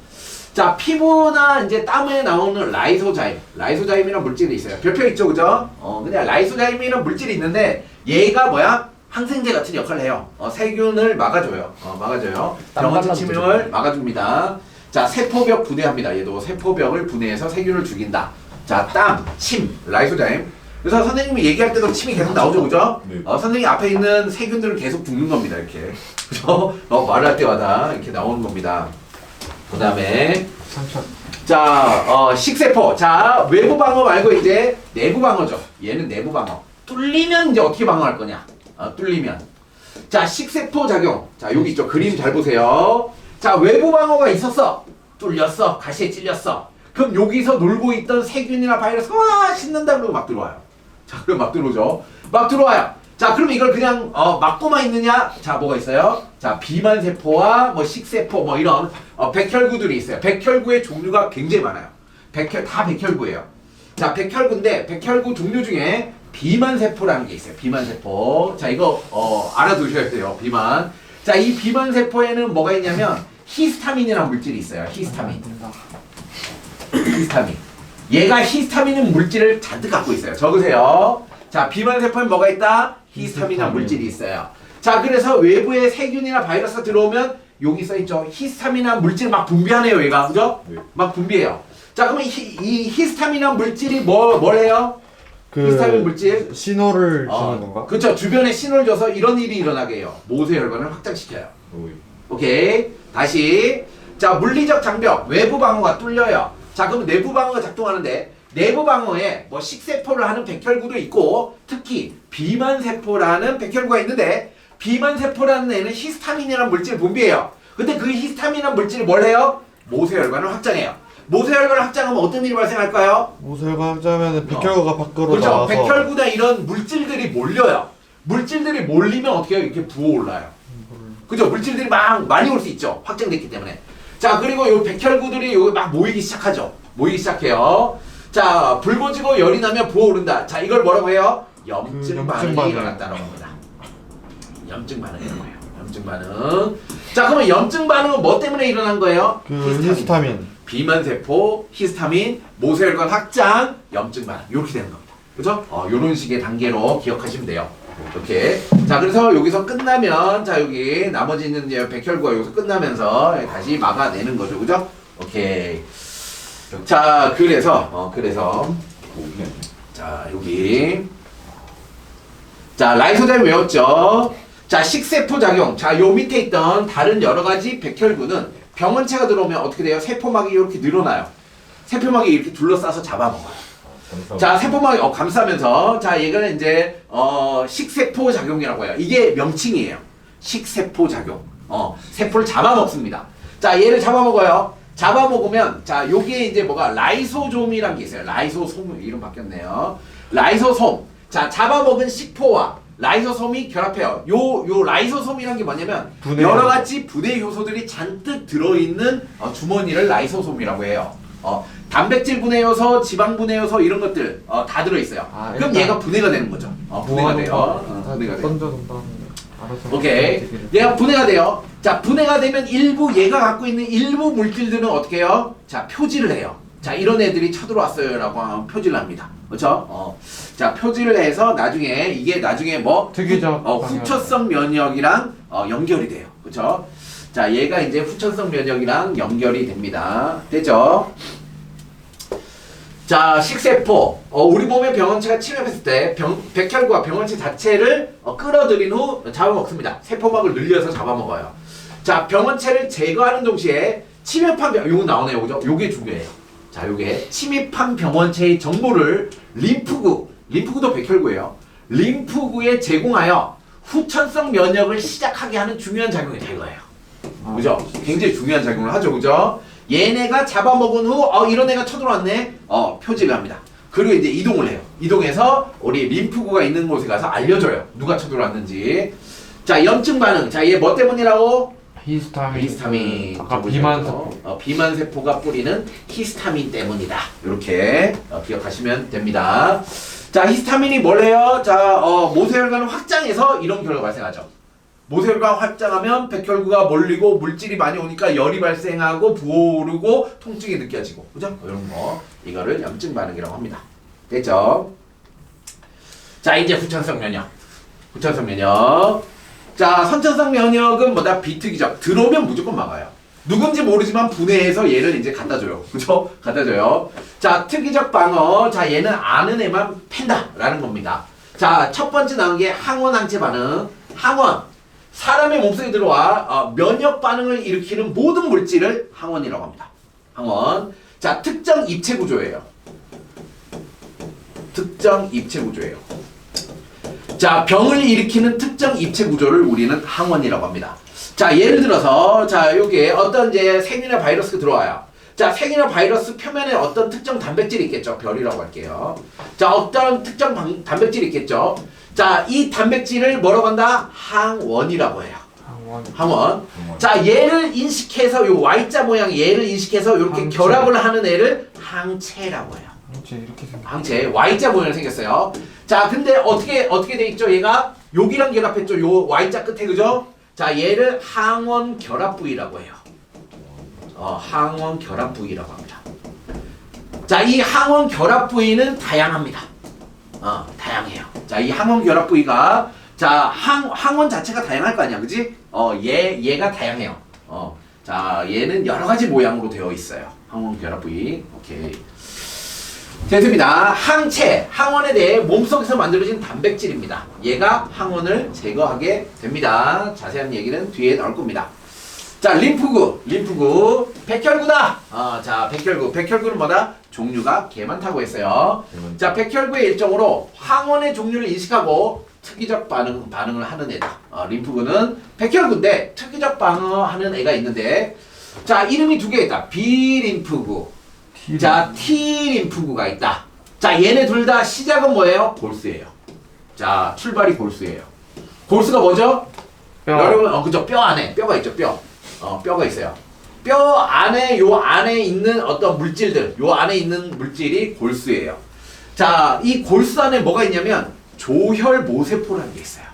자, 피부나 이제 땀에 나오는 라이소자임. 라이소자임이라는 물질이 있어요. 별표 있죠, 그죠? 근데 라이소자임이라는 물질이 있는데 얘가 뭐야? 항생제 같은 역할을 해요. 세균을 막아줘요. 막아줘요. 병원체 침입을 막아줍니다. 자, 세포벽 분해합니다. 얘도 세포벽을 분해해서 세균을 죽인다. 자, 땀, 침, 라이소자임. 그래서 선생님이 얘기할 때도 침이 계속 나오죠, 그죠? 네. 선생님 앞에 있는 세균들을 계속 죽는 겁니다, 이렇게. 그죠? 말을 할 때마다 이렇게 나오는 겁니다. 그 다음에 상처. 자, 식세포. 자, 외부 방어 말고 이제 내부 방어죠. 얘는 내부 방어. 뚫리면 이제 어떻게 방어할 거냐? 뚫리면. 자, 식세포 작용. 자, 여기 있죠. 그림 잘 보세요. 자, 외부 방어가 있었어. 뚫렸어. 가시에 찔렸어. 그럼 여기서 놀고 있던 세균이나 바이러스가 씻는다 그러고 막 들어와요. 자, 그럼 막 들어오죠. 막 들어와요. 자, 그럼 이걸 그냥 막고만 있느냐? 자, 뭐가 있어요? 자, 비만세포와 뭐 식세포 뭐 이런 백혈구들이 있어요. 백혈구의 종류가 굉장히 많아요. 다 백혈구예요. 자, 백혈구인데 백혈구 종류 중에 비만세포라는 게 있어요. 비만세포. 자, 이거 알아두셔야 돼요. 비만. 자, 이 비만세포에는 뭐가 있냐면 히스타민이라는 물질이 있어요. 히스타민. 히스타민. 얘가 히스타민은 물질을 잔뜩 갖고 있어요. 적으세요. 자, 비만세포에 뭐가 있다? 히스타민이라는 물질이 있어요. 자, 그래서 외부에 세균이나 바이러스가 들어오면 여기 써있죠. 히스타민이라는 물질 막 분비하네요, 얘가. 그죠? 네. 막 분비해요. 자, 그러면 이 히스타민이라는 물질이 뭘 해요? 히스타민 물질 신호를 주는 건가? 그렇죠. 주변에 신호를 줘서 이런 일이 일어나게 해요. 모세혈관을 확장시켜요. 오케이. 다시. 자, 물리적 장벽, 외부 방어가 뚫려요. 자, 그럼 내부 방어가 작동하는데 내부 방어에 뭐 식세포를 하는 백혈구도 있고 특히 비만세포라는 백혈구가 있는데 비만세포라는 애는 히스타민이라는 물질을 분비해요. 근데 그 히스타민이라는 물질이 뭘 해요? 모세혈관을 확장해요. 모세혈관을 확장하면 어떤 일이 발생할까요? 모세혈관 확장하면 백혈구가 밖으로 그렇죠. 나와서 백혈구나 이런 물질들이 몰려요. 물질들이 몰리면 어떻게 해요? 이렇게 부어올라요. 그죠? 물질들이 막 많이 올 수 있죠. 확장됐기 때문에. 자, 그리고 요 백혈구들이 여기 막 모이기 시작하죠. 모이기 시작해요. 자, 불 번지고 열이 나면 부어오른다. 자, 이걸 뭐라고 해요? 염증 반응이 일어났다는 겁니다. 염증 반응이라고 해요. 염증 반응. 자, 그러면 염증 반응은 뭐 때문에 일어난 거예요? 히스타민. 비만세포, 히스타민, 모세혈관 확장, 염증 반응. 이렇게 되는 겁니다. 그죠? 요런 식의 단계로 기억하시면 돼요. 이렇게. 자, 그래서 여기서 끝나면, 자, 여기 나머지 있는 이제 백혈구가 여기서 끝나면서 다시 막아내는 거죠. 그죠? 오케이. 자, 그래서, 자, 여기. 자, 라이소자임 외웠죠? 자, 식세포 작용. 자, 요 밑에 있던 다른 여러 가지 백혈구는 병원체가 들어오면 어떻게 돼요? 세포막이 이렇게 늘어나요. 세포막이 이렇게 둘러싸서 잡아먹어요. 자, 세포막이 감싸면서 자, 얘가 이제 식세포 작용이라고 해요. 이게 명칭이에요. 식세포 작용. 세포를 잡아먹습니다. 자, 얘를 잡아먹어요. 잡아먹으면 자, 여기에 이제 뭐가 라이소솜이란 게 있어요. 라이소솜 이름 바뀌었네요. 라이소솜. 자, 잡아먹은 식포와 라이소솜이 결합해요. 요 라이소솜이란 게 뭐냐면 여러 가지 분해 요소들이 잔뜩 들어있는 주머니를 라이소솜이라고 해요. 단백질 분해 요소, 지방 분해 요소 이런 것들 다 들어있어요. 그럼 얘가 분해가 되는 거죠. 분해가 돼요. 분해가 돼요. 오케이. 얘가 분해가 돼요. 자, 분해가 되면 얘가 갖고 있는 일부 물질들은 어떻게 해요? 자, 표질을 해요. 자, 이런 애들이 쳐들어왔어요 라고 하면 표질을 합니다. 그렇죠? 자, 표질을 해서 이게 나중에 뭐 특이적 후처성 면역이랑 연결이 돼요. 그렇죠? 자, 얘가 이제 후천성 면역이랑 연결이 됩니다. 됐죠? 자, 식세포. 우리 몸에 병원체가 침입했을 때 백혈구가 병원체 자체를 끌어들인 후 잡아먹습니다. 세포막을 늘려서 잡아먹어요. 자, 병원체를 제거하는 동시에 침입한 요거 나오네요. 그죠? 요게 중요해요. 자, 요게 침입한 병원체의 정보를 림프구도 백혈구예요. 림프구에 제공하여 후천성 면역을 시작하게 하는 중요한 작용이다 이거예요. 그죠? 굉장히 중요한 작용을 하죠. 그죠? 얘네가 잡아먹은 후 이런 애가 쳐들어왔네. 표집을 합니다. 그리고 이제 이동을 해요. 이동해서 우리 림프구가 있는 곳에 가서 알려줘요. 누가 쳐들어왔는지. 자, 염증 반응. 자, 얘 뭐 때문이라고? 히스타민. 아까 비만세포. 비만세포가 뿌리는 히스타민 때문이다. 이렇게 기억하시면 됩니다. 자, 히스타민이 뭘래요? 자, 모세혈관을 확장해서 이런 결과가 발생하죠. 모세혈관 확장하면 백혈구가 몰리고 물질이 많이 오니까 열이 발생하고 부어오르고 통증이 느껴지고, 그죠? 이런 거. 이거를 염증 반응이라고 합니다. 됐죠? 자, 이제 후천성 면역. 자, 선천성 면역은 뭐다? 비특이적. 들어오면 무조건 막아요. 누군지 모르지만 분해해서 얘를 이제 갖다 줘요. 그죠? 갖다 줘요. 자, 특이적 방어. 자, 얘는 아는 애만 팬다라는 겁니다. 자, 첫 번째 나온 게 항원 항체 반응. 항원. 사람의 몸속에 들어와 면역 반응을 일으키는 모든 물질을 항원이라고 합니다. 항원. 자, 특정 입체 구조예요. 자, 병을 일으키는 특정 입체 구조를 우리는 항원이라고 합니다. 자, 예를 들어서 자, 요게 어떤 이제 세균이나 바이러스가 들어와요. 자, 세균이나 바이러스 표면에 어떤 특정 단백질이 있겠죠. 별이라고 할게요. 자, 어떤 특정 단백질이 있겠죠. 자, 이 단백질을 뭐라고 한다? 항원이라고 해요. 항원. 자, 얘를 인식해서 요 Y자 모양 얘를 인식해서 이렇게 항체. 결합을 하는 애를 항체라고 해요. 이렇게 생겼. 항체. Y자 모양으로 생겼어요. 자, 근데 어떻게 돼 있죠? 얘가 여기랑 결합했죠. 요 Y자 끝에, 그죠? 자, 얘를 항원 결합 부위라고 해요. 항원 결합 부위라고 합니다. 자, 이 항원 결합 부위는 다양합니다. 다양해요. 자, 이 항원 결합 부위가 자, 항원 자체가 다양할 거 아니야, 그지? 얘가 다양해요. 자, 얘는 여러 가지 모양으로 되어 있어요. 항원 결합 부위. 오케이. 됐습니다. 항체, 항원에 대해 몸속에서 만들어진 단백질입니다. 얘가 항원을 제거하게 됩니다. 자세한 얘기는 뒤에 나올 겁니다. 자, 림프구, 백혈구다. 자, 백혈구는 뭐다? 종류가 개 많다고 했어요. 자, 백혈구의 일종으로 항원의 종류를 인식하고 특이적 반응을 하는 애다. 림프구는 백혈구인데 특이적 반응하는 애가 있는데, 자, 이름이 두 개 있다. B림프구. 자, T림프구가 있다. 자, 얘네 둘 다 시작은 뭐예요? 골수예요. 자, 출발이 골수예요. 골수가 뭐죠? 여러분, 그죠? 뼈 안에 뼈가 있죠. 뼈가 있어요. 뼈 안에 요 안에 있는 어떤 물질들, 요 안에 있는 물질이 골수예요. 자, 이 골수 안에 뭐가 있냐면 조혈모세포라는 게 있어요.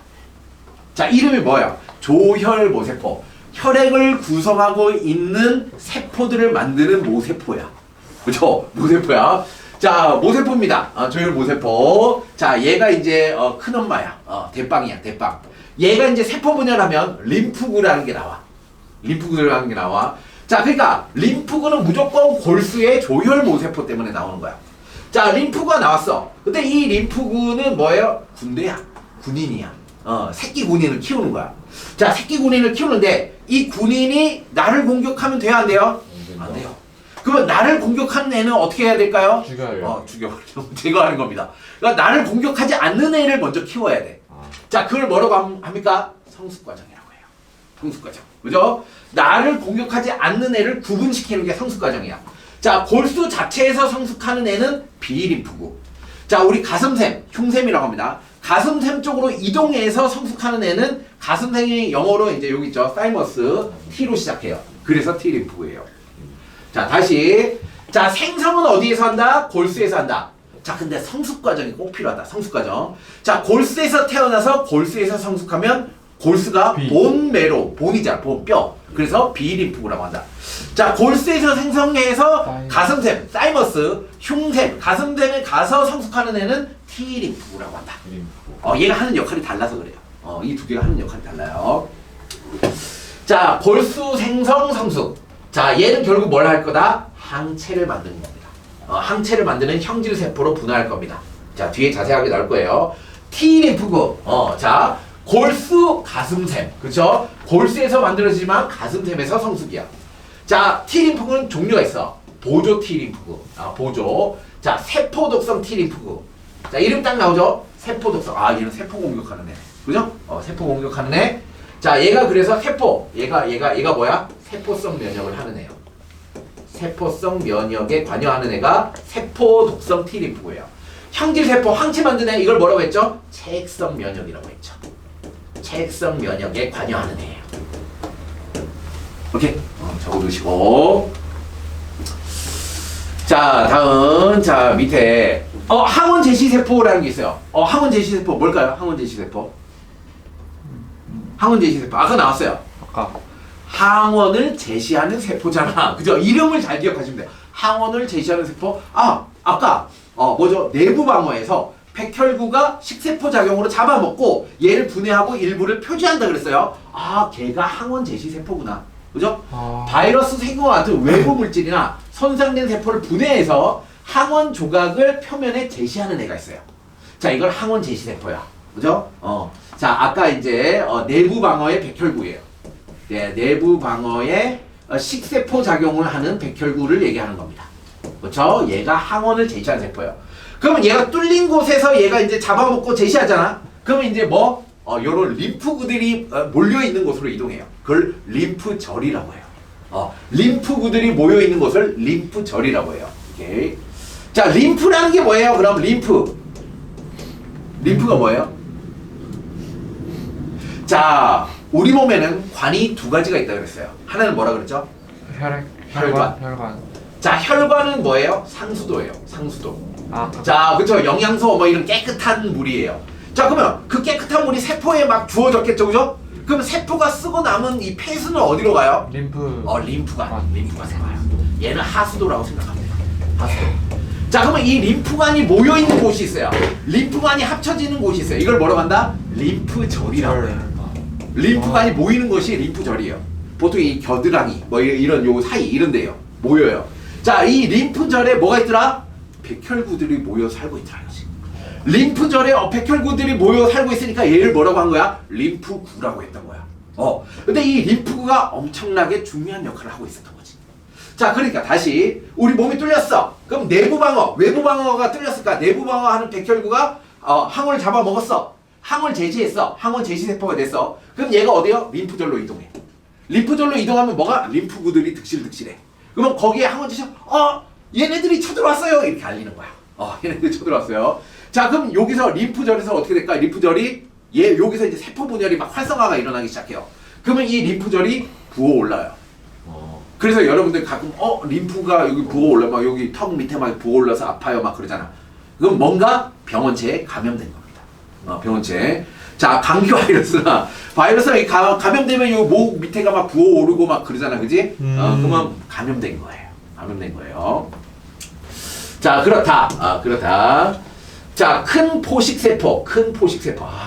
자, 이름이 뭐예요? 조혈모세포. 혈액을 구성하고 있는 세포들을 만드는 모세포야. 그죠? 모세포야. 자, 모세포입니다. 조혈모세포. 자, 얘가 이제 큰 엄마야. 대빵이야, 대빵. 얘가 이제 세포 분열을 하면 림프구라는 게 나와. 자, 그러니까 림프구는 무조건 골수의 조혈모세포 때문에 나오는 거야. 자, 림프구가 나왔어. 근데 이 림프구는 뭐예요? 군대야. 군인이야. 새끼 군인을 키우는 거야. 자, 새끼 군인을 키우는데 이 군인이 나를 공격하면 돼요, 안 돼요? 안 돼요. 그러면 나를 공격하는 애는 어떻게 해야 될까요? 죽여요. 죽여버리고 제거하는 겁니다. 그러니까 나를 공격하지 않는 애를 먼저 키워야 돼. 자, 그걸 뭐라고 합니까? 성숙과정이라고 해요. 성숙과정. 그죠? 나를 공격하지 않는 애를 구분시키는 게 성숙과정이야. 자, 골수 자체에서 성숙하는 애는 비림프구. 자, 우리 가슴샘, 흉샘이라고 합니다. 가슴샘 쪽으로 이동해서 성숙하는 애는 가슴샘이 영어로 이제 여기 있죠. 사이머스, T로 시작해요. 그래서 T림프구예요. 자, 다시. 자, 생성은 어디에서 한다? 골수에서 한다. 자, 근데 성숙 과정이 꼭 필요하다. 성숙 과정. 자, 골수에서 태어나서 골수에서 성숙하면 골수가 본매로, 본이자, 본, 뼈. 그래서 비림프구라고 한다. 자, 골수에서 생성해서 가슴샘, 사이머스, 흉샘, 가슴샘에 가서 성숙하는 애는 T림프구라고 한다. 얘가 하는 역할이 달라서 그래요. 이 두 개가 하는 역할이 달라요. 자, 골수, 생성, 성숙. 자, 얘는 결국 뭘 할 거다? 항체를 만드는 겁니다. 항체를 만드는 형질세포로 분화할 겁니다. 자, 뒤에 자세하게 나올 거예요. T림프구. 자, 골수, 가슴샘. 그쵸? 골수에서 만들어지지만 가슴샘에서 성숙이야. 자, T림프구는 종류가 있어. 보조 T림프구. 보조. 자, 세포독성 T림프구. 자, 이름 딱 나오죠? 세포독성. 얘는 세포 공격하는 애. 그죠? 세포 공격하는 애. 자, 얘가 그래서 세포. 얘가 뭐야? 세포성 면역을 하는 애요. 세포성 면역에 관여하는 애가 세포독성 T림프구예요. 형질세포, 항체 만드는 애, 이걸 뭐라고 했죠? 체액성 면역이라고 했죠. 체액성 면역에 관여하는 애예요. 오케이? 적어두시고. 자, 다음. 자, 밑에. 항원 제시세포라는 게 있어요. 항원 제시세포 뭘까요? 항원 제시세포. 항원 제시세포. 아까 나왔어요. 아까 항원을 제시하는 세포잖아. 그죠? 이름을 잘 기억하시면 돼요. 항원을 제시하는 세포. 아까 뭐죠? 내부 방어에서 백혈구가 식세포 작용으로 잡아먹고 얘를 분해하고 일부를 표지한다 그랬어요. 걔가 항원 제시 세포구나. 그죠? 바이러스, 세균과 같은 외부 물질이나 손상된 세포를 분해해서 항원 조각을 표면에 제시하는 애가 있어요. 자, 이걸 항원 제시 세포야. 그죠? 자, 아까 이제 내부 방어의 백혈구예요. 네, 내부 방어에 식세포 작용을 하는 백혈구를 얘기하는 겁니다. 그렇죠? 얘가 항원을 제시하는 세포예요. 그러면 얘가 뚫린 곳에서 얘가 이제 잡아먹고 제시하잖아. 그러면 이제 요런 림프구들이 몰려 있는 곳으로 이동해요. 그걸 림프절이라고 해요. 림프구들이 모여 있는 곳을 림프절이라고 해요. 오케이. 자, 림프라는 게 뭐예요? 그럼 림프가 뭐예요? 자, 우리 몸에는 관이 두 가지가 있다 그랬어요. 하나는 뭐라 그랬죠? 혈관. 자, 혈관은 뭐예요? 상수도예요. 상수도. 자, 그쵸? 영양소 이런 깨끗한 물이에요. 자, 그러면 그 깨끗한 물이 세포에 막 주어졌겠죠, 그죠? 그럼 세포가 쓰고 남은 이 폐수는 어디로 가요? 림프관. 림프관에 가요. 얘는 하수도라고 생각하면 돼요. 하수도. 자, 그러면 이 림프관이 모여 있는 곳이 있어요. 림프관이 합쳐지는 곳이 있어요. 이걸 뭐라고 한다? 림프절이라고 해요. 림프관이 모이는 것이 림프절이에요. 보통 이 겨드랑이 이런 요 사이 이런 데요. 모여요. 자, 이 림프절에 뭐가 있더라? 백혈구들이 모여 살고 있더라. 림프절에 백혈구들이 모여 살고 있으니까 얘를 뭐라고 한 거야? 림프구라고 했던 거야. 근데 이 림프구가 엄청나게 중요한 역할을 하고 있었던 거지. 자, 그러니까 다시 우리 몸이 뚫렸어. 그럼 내부 방어, 외부 방어가 뚫렸을까? 내부 방어하는 백혈구가 항원을 잡아먹었어. 항원을 제시했어. 항원 제시세포가 됐어. 그럼 얘가 어디요? 림프절로 이동해. 림프절로 이동하면 뭐가? 림프구들이 득실득실해. 그러면 거기에 항원 제시, 얘네들이 쳐들어왔어요. 이렇게 알리는 거야. 얘네들이 쳐들어왔어요. 자, 그럼 여기서 림프절에서 어떻게 될까? 림프절이 여기서 이제 세포 분열이 막 활성화가 일어나기 시작해요. 그러면 이 림프절이 부어 올라요. 그래서 여러분들 가끔 림프가 여기 부어 올라, 막 여기 턱 밑에 막 부어 올라서 아파요, 막 그러잖아. 그럼 뭔가 병원체에 감염된 겁니다. 병원체. 자, 감기 바이러스가 감염되면 요 목 밑에가 막 부어 오르고 막 그러잖아, 그지? 그러면 감염된 거예요. 자, 그렇다. 자, 큰 포식세포.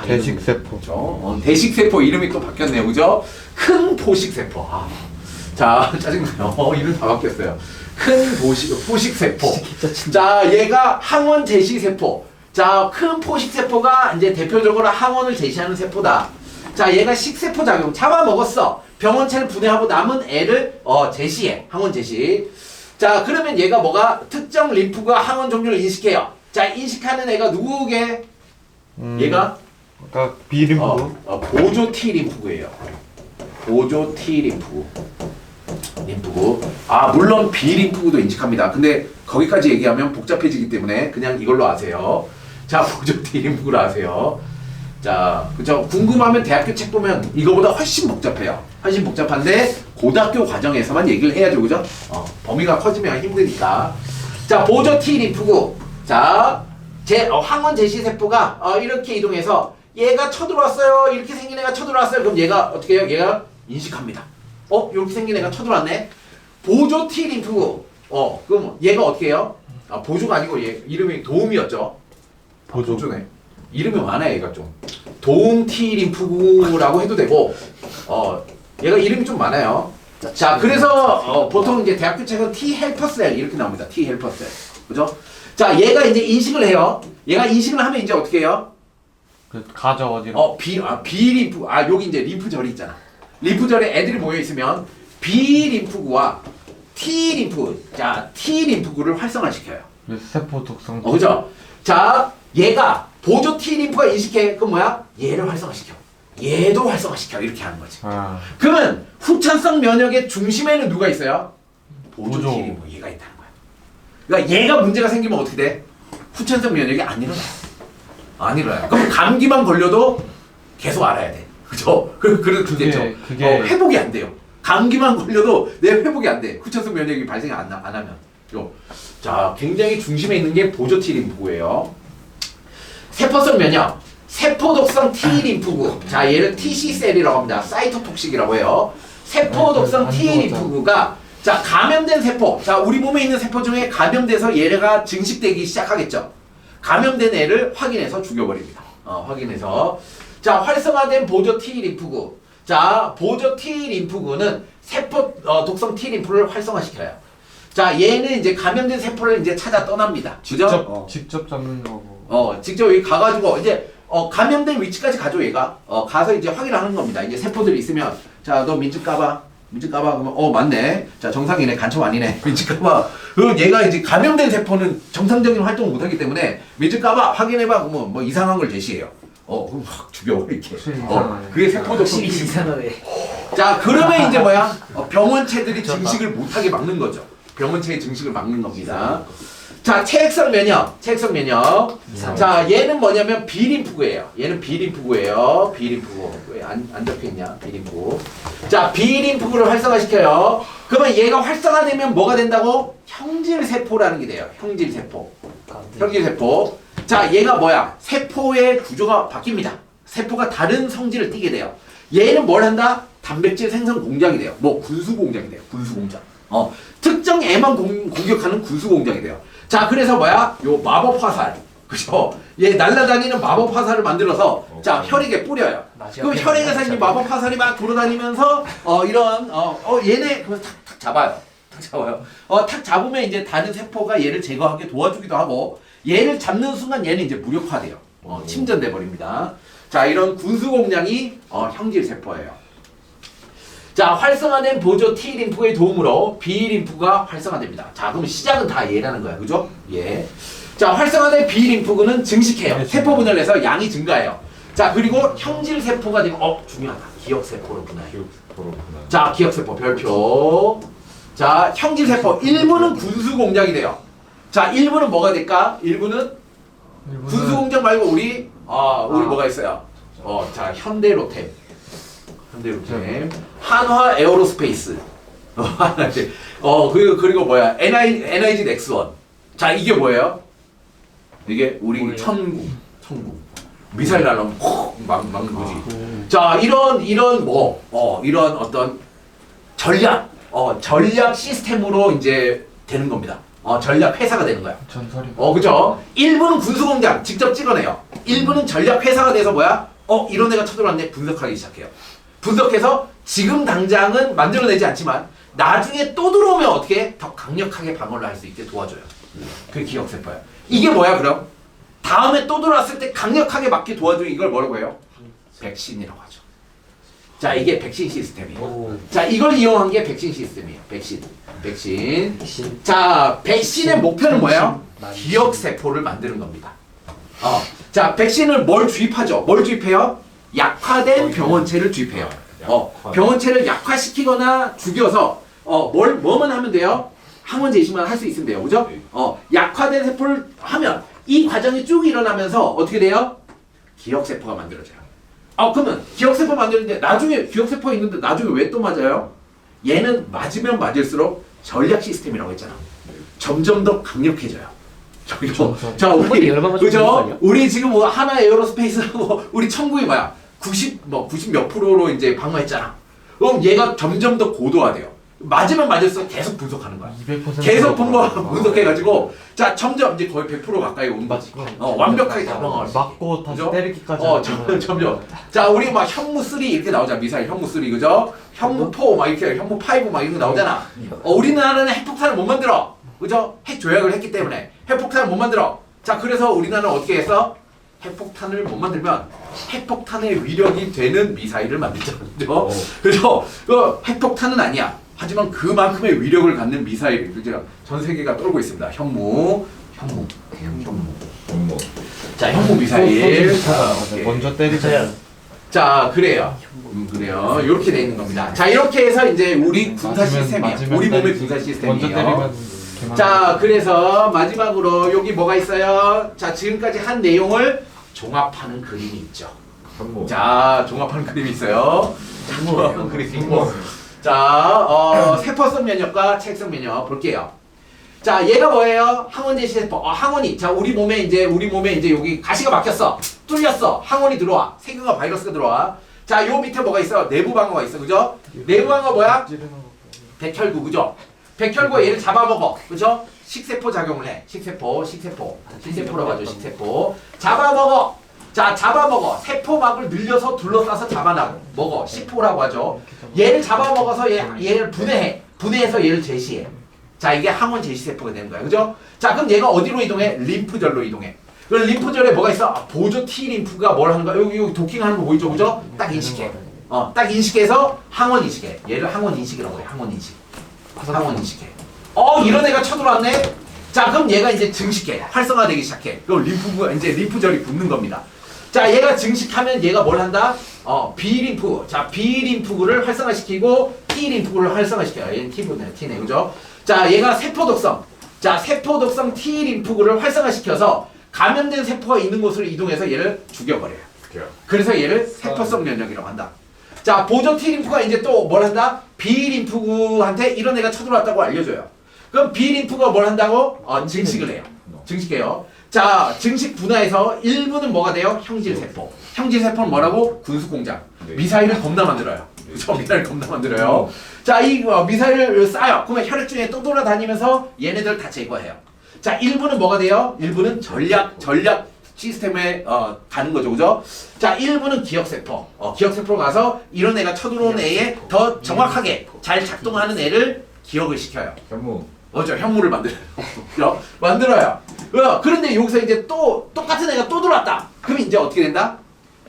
대식세포. 그렇죠? 대식세포 이름이 또 바뀌었네요, 그죠? 큰 포식세포. 자, 짜증나요. 이름 다 바뀌었어요. 큰 포식세포. 자, 얘가 항원 제시세포. 자, 큰 포식세포가 이제 대표적으로 항원을 제시하는 세포다. 자, 얘가 식세포 작용 잡아먹었어. 병원체를 분해하고 남은 애를 제시해. 항원 제시. 자, 그러면 얘가 뭐가 특정 림프가 항원 종류를 인식해요. 자, 인식하는 애가 누구게? 얘가 아까 B림프. 보조 T림프구예요. 보조 T림프구. 물론 B림프구도 인식합니다. 근데 거기까지 얘기하면 복잡해지기 때문에 그냥 이걸로 아세요. 자, 보조 T림프구를 아세요. 자, 그죠? 궁금하면 대학교 책 보면 이거보다 훨씬 복잡해요. 훨씬 복잡한데 고등학교 과정에서만 얘기를 해야죠, 그죠? 범위가 커지면 힘드니까. 자, 보조 T림프구. 자, 항원 제시세포가 이렇게 이동해서 얘가 쳐들어왔어요. 이렇게 생긴 애가 쳐들어왔어요. 그럼 얘가 어떻게 해요? 얘가 인식합니다. 이렇게 생긴 애가 쳐들어왔네. 보조 T림프구. 그럼 얘가 어떻게 해요? 보조가 아니고 얘 이름이 도움이었죠. 보조네. 이름이 많아요, 얘가 좀. 도움 T림프구라고 해도 되고, 얘가 이름이 좀 많아요. 자, 그래서 보통 이제 대학교 책은 T 헬퍼 셀 이렇게 나옵니다. T 헬퍼 셀. 그죠? 자, 얘가 이제 인식을 해요. 얘가 인식을 하면 이제 어떻게 해요? 그 가져 어디로? 비림프. 여기 이제 림프절이 있잖아. 림프절에 애들이 모여 있으면 비림프구와 T림프. 자, T림프구를 활성화시켜요. 세포 독성. 그죠? 자, 얘가 보조 T림프가 인식해. 그럼 뭐야? 얘를 활성화시켜. 얘도 활성화시켜. 이렇게 하는 거지. 그러면 후천성 면역의 중심에는 누가 있어요? 보조 T림프. 얘가 있다는 거야. 그러니까 얘가 문제가 생기면 어떻게 돼? 후천성 면역이 안 일어나. 안 일어나요. 그럼 감기만 걸려도 계속 알아야 돼. 그죠? 그래도 그겠죠. 회복이 안 돼요. 감기만 걸려도 내 회복이 안 돼. 후천성 면역이 발생이 안 하면. 자, 굉장히 중심에 있는 게 보조 T림프구예요. 세포성 면역, 세포독성 T림프구. 자, 얘를 TC셀이라고 합니다. 사이토톡식이라고 해요. 세포독성 T림프구가 자, 감염된 세포. 자, 우리 몸에 있는 세포 중에 감염돼서 얘가 증식되기 시작하겠죠. 감염된 애를 확인해서 죽여버립니다. 확인해서. 자, 활성화된 보조 T림프구. 자, 보조 T림프구는 세포 독성 T림프를 활성화시켜요. 자, 얘는 이제 감염된 세포를 이제 찾아 떠납니다. 그죠? 직접 잡는 거고. 직접 여기 가가지고 이제 감염된 위치까지 가죠, 얘가. 가서 이제 확인하는 겁니다. 이제 세포들이 있으면 자, 너 민증 까봐. 민증 까봐. 그러면 맞네. 자, 정상이네. 간첩 아니네. 민증 까봐. 그럼 얘가 이제 감염된 세포는 정상적인 활동을 못하기 때문에 민증 까봐. 확인해봐. 그러면 뭐 이상한 걸 제시해요. 그럼 확 죽여 이렇게. 그게 세포독성 이상하네. 자, 그러면 이제 뭐야? 병원체들이 증식을 못하게 막는 거죠. 병원체의 증식을 막는 겁니다. 자, 체액성 면역. 체액성 면역. 자, 얘는 뭐냐면 비림프구예요. 얘는 비림프구예요. 비림프구. 왜 안 적혀있냐? 비림프구. 자, 비림프구를 활성화시켜요. 그러면 얘가 활성화되면 뭐가 된다고? 형질세포라는 게 돼요. 형질세포. 형질세포. 자, 얘가 뭐야? 세포의 구조가 바뀝니다. 세포가 다른 성질을 띠게 돼요. 얘는 뭘 한다? 단백질 생성 공장이 돼요. 뭐 군수 공장이 돼요. 군수 공장. 특정 애만 공격하는 군수 공장이 돼요. 자, 그래서 뭐야? 요 마법 화살. 그죠? 얘 날아다니는 마법 화살을 만들어서 자, 혈액에 뿌려요. 그럼 혈액에서 이제 마법 화살이 막 돌아다니면서 이런 얘네 그래서 탁탁 잡아요. 탁 잡아요. 탁 잡으면 이제 다른 세포가 얘를 제거하게 도와주기도 하고 얘를 잡는 순간 얘는 이제 무력화돼요. 침전돼 버립니다. 자, 이런 군수 공장이 형질 세포예요. 자, 활성화된 보조 T림프의 도움으로 B림프가 활성화됩니다. 자, 그럼 시작은 다 얘라는 거야. 그죠? 예. 자, 활성화된 B림프구는 증식해요. 세포 분열을 해서 양이 증가해요. 자, 그리고 형질 세포가 되면 중요하다. 기억세포로 분화해요. 자, 기억세포 별표. 자, 형질 세포 일부는 군수 공장이 돼요. 자, 일부는 뭐가 될까? 일부는 군수 공장 말고 우리 뭐가 있어요? 자, 현대로템. 한화 에어로스페이스. 그리고 뭐야? NIG 넥스원. 자, 이게 뭐예요? 이게 우리 천구. 미사일 날라오면 막는 거지. 자, 이런 이런 어떤 전략 시스템으로 이제 되는 겁니다. 전략 회사가 되는 거야. 전설이. 그죠? 일부는 군수 공장 직접 찍어내요. 일부는 전략 회사가 돼서 뭐야? 이런 애가 쳐들어왔네. 분석하기 시작해요. 분석해서 지금 당장은 만들어내지 않지만 나중에 또 들어오면 어떻게 더 강력하게 방어를 할 수 있게 도와줘요. 그게 기억세포야. 이게 뭐야 그럼? 다음에 또 들어왔을 때 강력하게 막게 도와주는 이걸 뭐라고 해요? 백신이라고 하죠. 자, 이게 백신 시스템이에요. 자, 이걸 이용한 게 백신 시스템이에요. 백신. 자, 백신의 목표는 뭐예요? 기억세포를 만드는 겁니다. 자, 백신을 뭘 주입하죠? 뭘 주입해요? 약화된 병원체를 주입해요. 병원체를 약화시키거나 죽여서 뭐만 하면 돼요? 항원 제시만 할 수 있으면 돼요. 그죠? 약화된 세포를 하면 이 과정이 쭉 일어나면서 어떻게 돼요? 기억세포가 만들어져요. 그러면 기억세포 만드는데 나중에 기억세포 있는데 나중에 왜 또 맞아요? 얘는 맞으면 맞을수록 전략 시스템이라고 했잖아. 점점 더 강력해져요. 자, 우리 지금 하나 에어로스페이스하고 우리 천국이 뭐야? 90 몇 프로로 이제 방어했잖아. 그럼 얘가 점점 더 고도화돼요. 맞으면 맞을수록 계속 분석하는 거야. 200% 계속 분석해가지고 자 점점 이제 거의 100% 가까이 오는 거지. 완벽하게 다 방어할 수 있게. 맞고 다시 그죠? 때리기까지 점점. 자, 우리 막 현무 3 이렇게 나오잖아. 미사일 현무 3 그죠? 현무 4 막 이렇게 현무 5 막 이런 거 나오잖아. 우리나라는 핵폭탄을 못 만들어. 그죠? 핵 조약을 했기 때문에 핵폭탄을 못 만들어. 자, 그래서 우리나라는 어떻게 했어? 핵폭탄을 못 만들면 핵폭탄의 위력이 되는 미사일을 만들자. 그죠? 그래서 그 핵폭탄은 아니야. 하지만 그만큼의 위력을 갖는 미사일을 전 세계가 떨고 있습니다. 현무. 자, 현무 미사일. 먼저 때리자. 자, 그래요. 그래요. 이렇게 돼 있는 겁니다. 자, 이렇게 해서 이제 우리 군사 시스템이에요. 우리 몸의 군사 먼저 시스템이에요. 때리면 자, 그래서 마지막으로 여기 뭐가 있어요? 자, 지금까지 한 내용을 종합하는 그림이 있죠. 자, 종합하는 그림이 있어요. 자, 종합하는 그림이 있고. 자, 세포성 면역과 책성 면역 볼게요. 자, 얘가 뭐예요? 항원 제시 세포. 항원이. 자, 우리 몸에 이제 여기 가시가 막혔어. 뚫렸어. 항원이 들어와. 세균과 바이러스가 들어와. 자, 요 밑에 뭐가 있어? 내부 방어가 있어. 그죠? 내부 방어 뭐야? 백혈구. 그죠? 백혈구가 얘를 잡아먹어. 그죠? 식세포 작용을 해. 식세포라고 하죠. 식세포. 잡아먹어. 자, 잡아먹어. 세포막을 늘려서 둘러싸서 잡아먹어. 식포라고 하죠. 얘를 잡아먹어서 얘를 분해해. 분해해서 얘를 제시해. 자, 이게 항원 제시세포가 되는 거야. 그죠? 자, 그럼 얘가 어디로 이동해? 림프절로 이동해. 그럼 림프절에 뭐가 있어? 보조 T 림프가 뭘 하는 거야? 여기 도킹하는 거 보이죠? 그죠? 딱 인식해. 딱 인식해서 항원 인식해. 얘를 항원 인식이라고 해. 항원 인식. 항원 인식해. 이런 애가 쳐들어왔네? 자, 그럼 얘가 이제 증식해. 활성화되기 시작해. 그럼 림프절이 붙는 겁니다. 자, 얘가 증식하면 얘가 뭘 한다? B림프. 자, B림프구를 활성화시키고 T림프구를 활성화시켜요. 얘는 T네, 그죠? 자, 얘가 세포독성. 자, 세포독성 T림프구를 활성화시켜서 감염된 세포가 있는 곳으로 이동해서 얘를 죽여버려요. 그래서 얘를 세포성 면역이라고 한다. 자, 보조 T림프가 이제 또 뭘 한다? B림프구한테 이런 애가 쳐들어왔다고 알려줘요. 그럼 B림프가 뭘 한다고? 증식을 해요. 증식해요. 자, 증식 분화에서 일부는 뭐가 돼요? 형질세포. 형질세포는 뭐라고? 군수공장. 미사일을 겁나 만들어요. 그죠? 미사일 겁나 만들어요. 자, 이 미사일을 쏴요. 그러면 혈액 중에 또 돌아다니면서 얘네들 다 제거해요. 자, 일부는 뭐가 돼요? 일부는 전략 시스템에 가는 거죠. 그죠? 자, 일부는 기억세포. 기억세포로 가서 이런 애가 쳐들어온 애에 더 정확하게 잘 작동하는 애를 기억을 시켜요. 맞죠? 현무를 만들어요. 만들어요. 그런데 여기서 이제 또 똑같은 애가 또 들어왔다. 그럼 이제 어떻게 된다?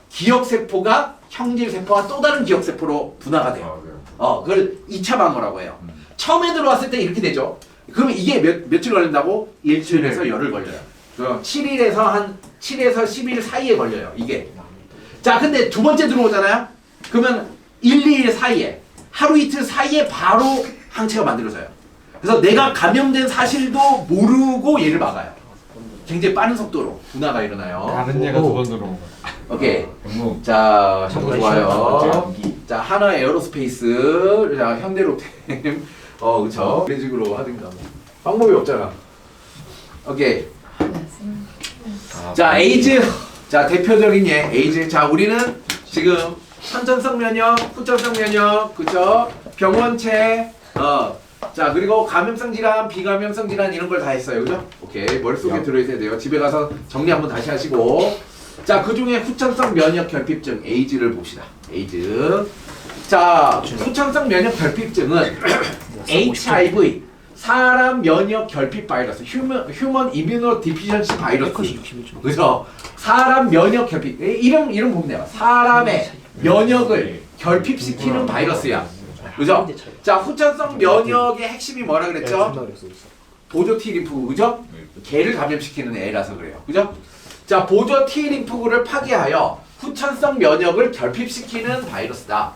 기억세포가 형질세포와 또 다른 기억세포로 분화가 돼요. 그걸 2차 방어라고 해요. 처음에 들어왔을 때 이렇게 되죠. 그러면 이게 며칠 걸린다고? 일주일에서 열흘 걸려요. 7일에서 10일 사이에 걸려요. 이게. 자, 근데 두 번째 들어오잖아요? 그러면 1, 2일 사이에, 하루 이틀 사이에 바로 항체가 만들어져요. 그래서 내가 감염된 사실도 모르고 얘를 막아요. 굉장히 빠른 속도로 분화가 일어나요. 다른 얘가 두 번 들어온 거야. 오케이. 자, 정말 좋아요. 자, 하나 에어로스페이스, 자, 현대로템, 그쵸. 이런 식으로 하든가. 방법이 없잖아. 오케이. 자, 에이즈. 자, 대표적인 에이즈. 자, 우리는 지금 선천성 면역, 후천성 면역, 그쵸? 병원체, 자, 그리고 감염성 질환, 비감염성 질환 이런 걸 다 했어요. 그죠? 오케이. 머릿속에 들어있어야 돼요. 집에 가서 정리 한번 다시 하시고. 자, 그 중에 후천성 면역 결핍증, 에이즈를 봅시다. 에이즈. 자, 후천성 면역 결핍증은 HIV, 사람 면역 결핍 바이러스, 휴먼 이뮤노 디피션시 바이러스. 그죠? 사람 면역 결핍. 이름 보면 돼요. 사람의 면역을 결핍시키는 바이러스야. 그죠? 자, 후천성 면역의 핵심이 뭐라 그랬죠? 보조 T림프구, 그죠? 개를 감염시키는 애라서 그래요. 그죠? 자, 보조 T림프구를 파괴하여 후천성 면역을 결핍시키는 바이러스다.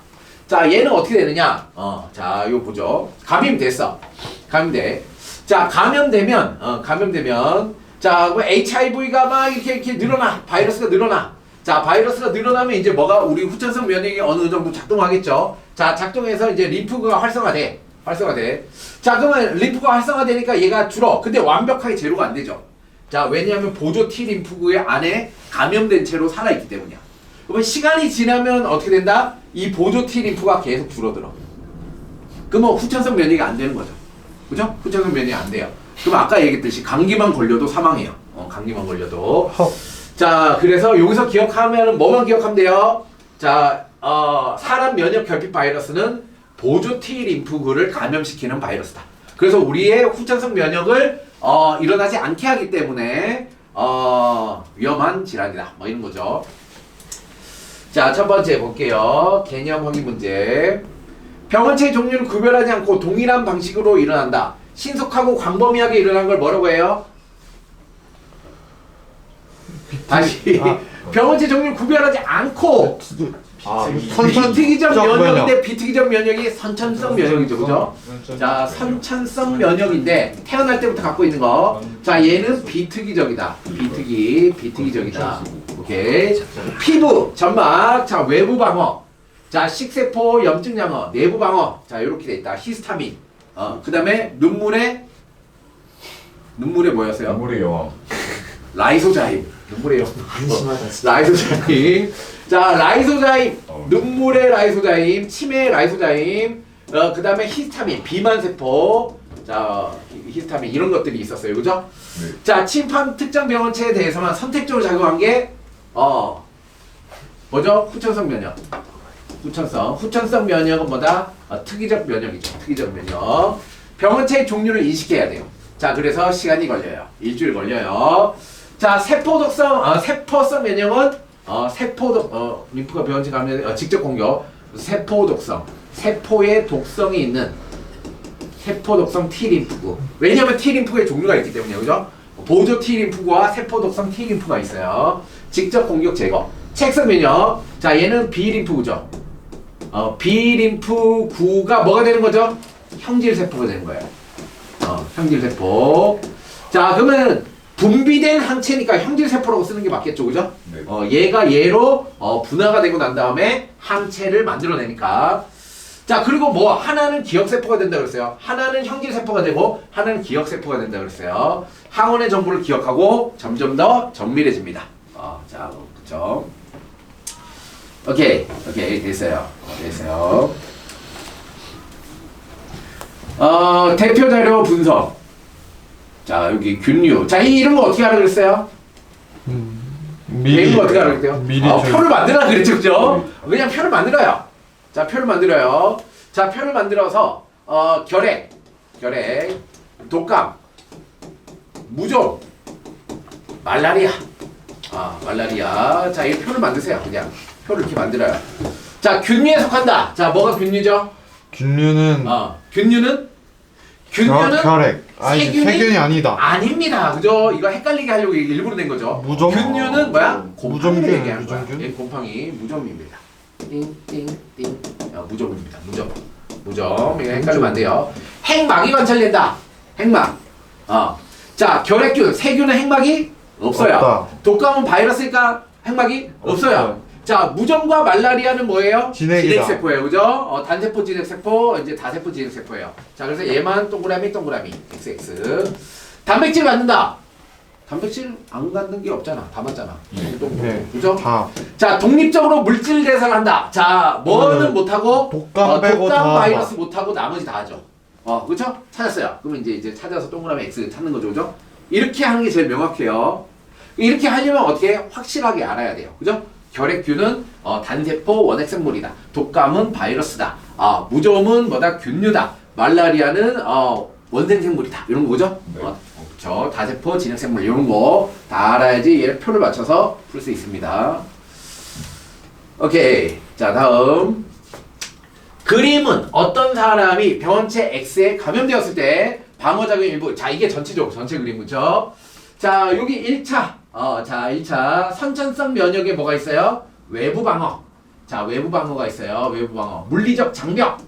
자, 얘는 어떻게 되느냐? 자, 이거 보죠. 감염됐어. 감염돼. 자, 감염되면, 자, HIV가 막 이렇게 늘어나. 바이러스가 늘어나. 자, 바이러스가 늘어나면 이제 뭐가 우리 후천성 면역이 어느 정도 작동하겠죠. 자, 작동해서 이제 림프가 활성화돼. 자, 그러면 림프가 활성화되니까 얘가 줄어. 근데 완벽하게 제로가 안 되죠. 자, 왜냐하면 보조 T 림프구의 안에 감염된 채로 살아있기 때문이야. 그러면 시간이 지나면 어떻게 된다? 이 보조 T 림프가 계속 줄어들어. 그러면 후천성 면역이 안 되는 거죠. 그죠? 후천성 면역이 안 돼요. 그럼 아까 얘기했듯이 감기만 걸려도 사망해요. 감기만 걸려도. 자, 그래서 여기서 기억하면은 뭐만 기억하면 돼요? 자, 사람 면역 결핍 바이러스는 보조 T 림프구를 감염시키는 바이러스다. 그래서 우리의 후천성 면역을 일어나지 않게 하기 때문에 위험한 질환이다. 뭐 이런 거죠. 자, 첫 번째 볼게요. 개념 확인 문제. 병원체의 종류를 구별하지 않고 동일한 방식으로 일어난다. 신속하고 광범위하게 일어난 걸 뭐라고 해요? 다시. 병원체 종류를 구별하지 않고 비특이적 면역인데 비특이적 면역이 선천성 면역이죠. 그죠? 자, 선천성 면역인데 태어날 때부터 갖고 있는 거. 자, 얘는 비특이적이다. 비특이적이다. 오케이. 피부, 점막, 자, 외부 방어. 자, 식세포, 염증 양어, 내부 방어. 자, 요렇게 돼 있다. 히스타민. 그다음에 눈물에 뭐였어요? 눈물의 여왕. 라이소자임. 눈물의 여왕. 라이소자임. 자, 라이소자임. 눈물의 라이소자임, 치매의 라이소자임. 그다음에 히스타민, 비만세포. 자, 히스타민 이런 것들이 있었어요. 그죠? 네. 자, 침판 특정 병원체에 대해서만 선택적으로 작용한 게 뭐죠? 후천성 면역. 후천성 면역은 뭐다? 특이적 면역이죠. 특이적 면역. 병원체의 종류를 인식해야 돼요. 자, 그래서 시간이 걸려요. 일주일 걸려요. 자, 세포성 면역은 림프가 병원체 가면 직접 공격. 세포독성. 세포에 독성이 있는 세포독성 T림프구. 왜냐면 T림프구의 종류가 있기 때문에, 그죠? 보조 T림프구와 세포독성 T림프가 있어요. 직접 공격 제거. 책성 면역. 자, 얘는 B림프구죠. B림프구가 뭐가 되는 거죠? 형질세포가 되는 거예요. 형질세포. 자, 그러면 분비된 항체니까 형질세포라고 쓰는 게 맞겠죠, 그죠? 네. 얘가 얘로 분화가 되고 난 다음에 항체를 만들어내니까. 자, 그리고 뭐 하나는 기억세포가 된다 그랬어요. 하나는 형질세포가 되고 하나는 기억세포가 된다 그랬어요. 항원의 정보를 기억하고 점점 더 정밀해집니다. 자, 그쵸? 오케이, 됐어요. 대표 자료 분석. 자, 여기 균류. 자, 이런 거 어떻게 하라 그랬어요? 이런 거 어떻게 하라 그랬대요? 표를 만들라 그랬죠, 그죠? 그냥 표를 만들어요. 자, 표를 만들어요. 자, 표를 만들어서 결핵, 독감, 무좀, 말라리아. 말라리아. 자, 이 표를 만드세요. 그냥 표를 이렇게 만들어요. 자, 균류에 속한다. 자, 뭐가 균류죠? 균류는 균류는 결핵. 아니, 세균이 아니다. 아닙니다. 그죠? 이거 헷갈리게 하려고 일부러 낸 거죠. 무좀. 균류는 뭐야? 곰팡이를 무좀균, 얘기하는 거야. 무좀균? 예, 곰팡이 무좀입니다. 띵띵띵. 무좀입니다. 무좀. 이거 헷갈리면 안 돼요. 핵막이 관찰된다. 핵막. 자, 결핵균, 세균은 핵막이 없어요. 없다. 독감은 바이러스니까 핵막이 없어요. 자, 무좀과 말라리아는 뭐예요? 진핵이다. 진핵세포예요. 그죠? 단세포 진핵세포, 이제 다세포 진핵세포예요. 자, 그래서 얘만 동그라미, XX. 단백질 갖는다. 단백질 안 갖는 게 없잖아. 다 맞잖아. 네. 그죠? 다. 자, 독립적으로 물질 대사를 한다. 자, 뭐는 못하고? 독감 빼고 독감 다 바이러스 못하고 나머지 다 하죠. 그죠? 찾았어요. 그러면 이제 찾아서 동그라미 X 찾는 거죠. 그죠? 이렇게 하는 게 제일 명확해요. 이렇게 하려면 어떻게 확실하게 알아야 돼요. 그죠? 결핵균은 단세포 원핵생물이다. 독감은 바이러스다. 무좀은 뭐다? 균류다. 말라리아는 원생생물이다. 이런 거죠? 네. 그렇죠. 다세포 진핵생물 이런 거 다 알아야지 얘를 표를 맞춰서 풀 수 있습니다. 오케이. 자, 다음. 그림은 어떤 사람이 병원체 X에 감염되었을 때 방어작용 일부. 자, 이게 전체적으로 전체 그림 그죠? 자, 여기 1차. 자, 1차 선천성 면역에 뭐가 있어요? 외부 방어. 자, 외부 방어가 있어요. 외부 방어. 물리적 장벽.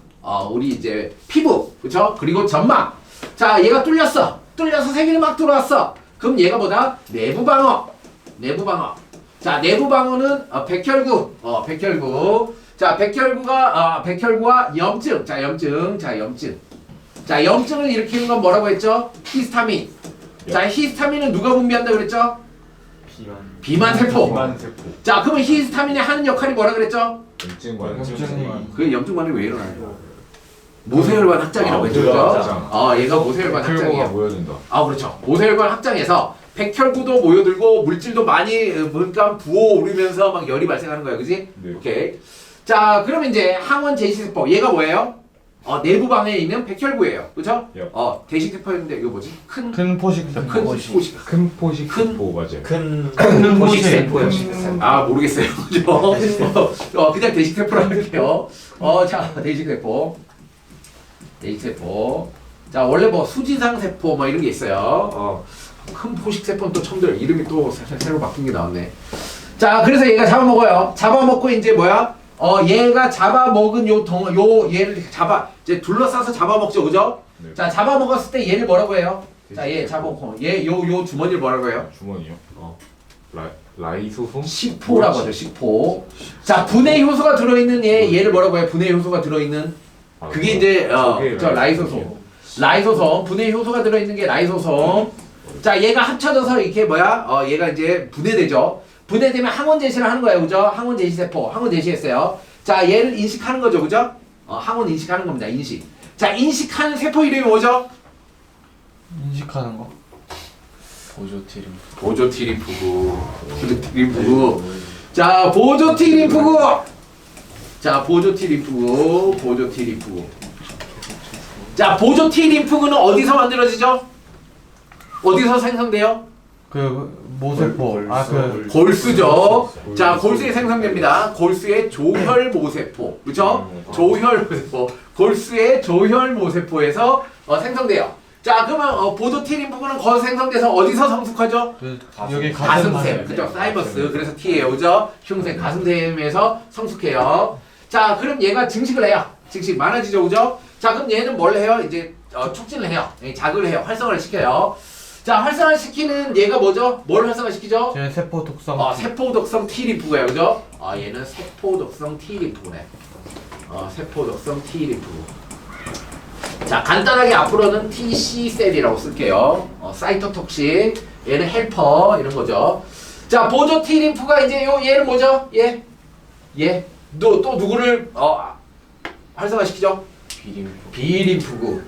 우리 이제 피부. 그쵸? 그리고 점막. 자, 얘가 뚫렸어. 세균이 막 들어왔어. 그럼 얘가 뭐다? 내부 방어. 자, 내부 방어는 백혈구. 자, 백혈구와 염증. 자, 염증. 자, 염증을 일으키는 건 뭐라고 했죠? 히스타민. 자, 히스타민은 누가 분비한다 그랬죠? 비만세포. 자, 그러면 히스타민이 하는 역할이 뭐라 그랬죠? 염증만. 그 염증 반응이 왜 일어나요? 모세혈관 확장이라고 했죠. 그죠? 얘가 모세혈관 혈구가 확장이에요. 모여든다. 그렇죠. 모세혈관 확장해서 백혈구도 모여들고 물질도 많이 그러니까 부어오르면서 막 열이 발생하는 거야. 그지? 네. 오케이. 자, 그럼 이제 항원 제시세포. 얘가 뭐예요? 내부 방에 있는 백혈구예요. 그죠? 예. 대식세포였는데 이거 뭐지? 큰 포식 큰 포식. 큰 포식 큰- 세포 맞아요. 큰 포식세포요. 모르겠어요. 그죠? 그냥 대식세포라고 할게요. 자, 대식세포. 대식세포. 자, 원래 뭐 수지상 세포 뭐 이런 게 있어요. 큰 포식 세포는 또 처음 들어요. 이름이 또 새로 바뀐 게 나왔네. 자, 그래서 얘가 잡아먹어요. 잡아먹고 이제 뭐야? 얘가 잡아먹은 얘를 이제 둘러싸서 잡아먹죠. 그죠? 네. 자, 잡아먹었을 때 얘를 뭐라고 해요? 자, 얘 잡아먹고 요 주머니를 뭐라고 해요? 주머니요. 라이소솜? 식포라고 하죠. 식포. 자, 분해 효소가 들어있는 얘를 뭐라고 해요? 분해 효소가 들어있는 그게 이제 저 라이소솜. 라이소솜. 분해 효소가 들어있는 게 라이소솜. 자, 얘가 합쳐져서 이렇게 얘가 이제 분해되죠. 분해되면 항원 제시를 하는 거예요. 그죠? 항원 제시 세포. 항원 제시했어요. 자, 얘를 인식하는 거죠. 그죠? 항원 인식하는 겁니다. 인식. 자, 인식하는 세포 이름이 뭐죠? 인식하는 거. 보조티림프구. 보조티림프구. 자, 보조티림프구. 자, 보조티림프구. 보조티림프구. 자, 보조티림프구는 어디서 만들어지죠? 어디서 생성돼요? 모세포. 골수죠. 자, 골수에 생성됩니다. 골수의 조혈모세포. 그렇죠? 조혈모세포. 골수의 조혈모세포에서 생성돼요. 자, 그러면 보조티림프구는 거기서 생성돼서 어디서 성숙하죠? 여기 가슴샘. 그죠? 사이버스. 그래서 T예요. 그죠? 흉쇄 가슴샘에서 성숙해요. 자, 그럼 얘가 증식을 해요. 증식 많아지죠. 그죠? 자, 그럼 얘는 뭘 해요? 이제 촉진을 해요. 자극을 해요. 활성화를 시켜요. 자, 활성화시키는 얘가 뭐죠? 뭘 활성화시키죠? 세포 독성. 세포 독성 T림프구예요. 그죠? 얘는 세포 독성 T림프구네. 세포 독성 T림프구. 자, 간단하게 앞으로는 TC셀이라고 쓸게요. 사이토톡식. 얘는 헬퍼 이런 거죠. 자, 보조 T림프가 이제 얘는 뭐죠? 얘. 또 누구를 활성화시키죠? B림프구.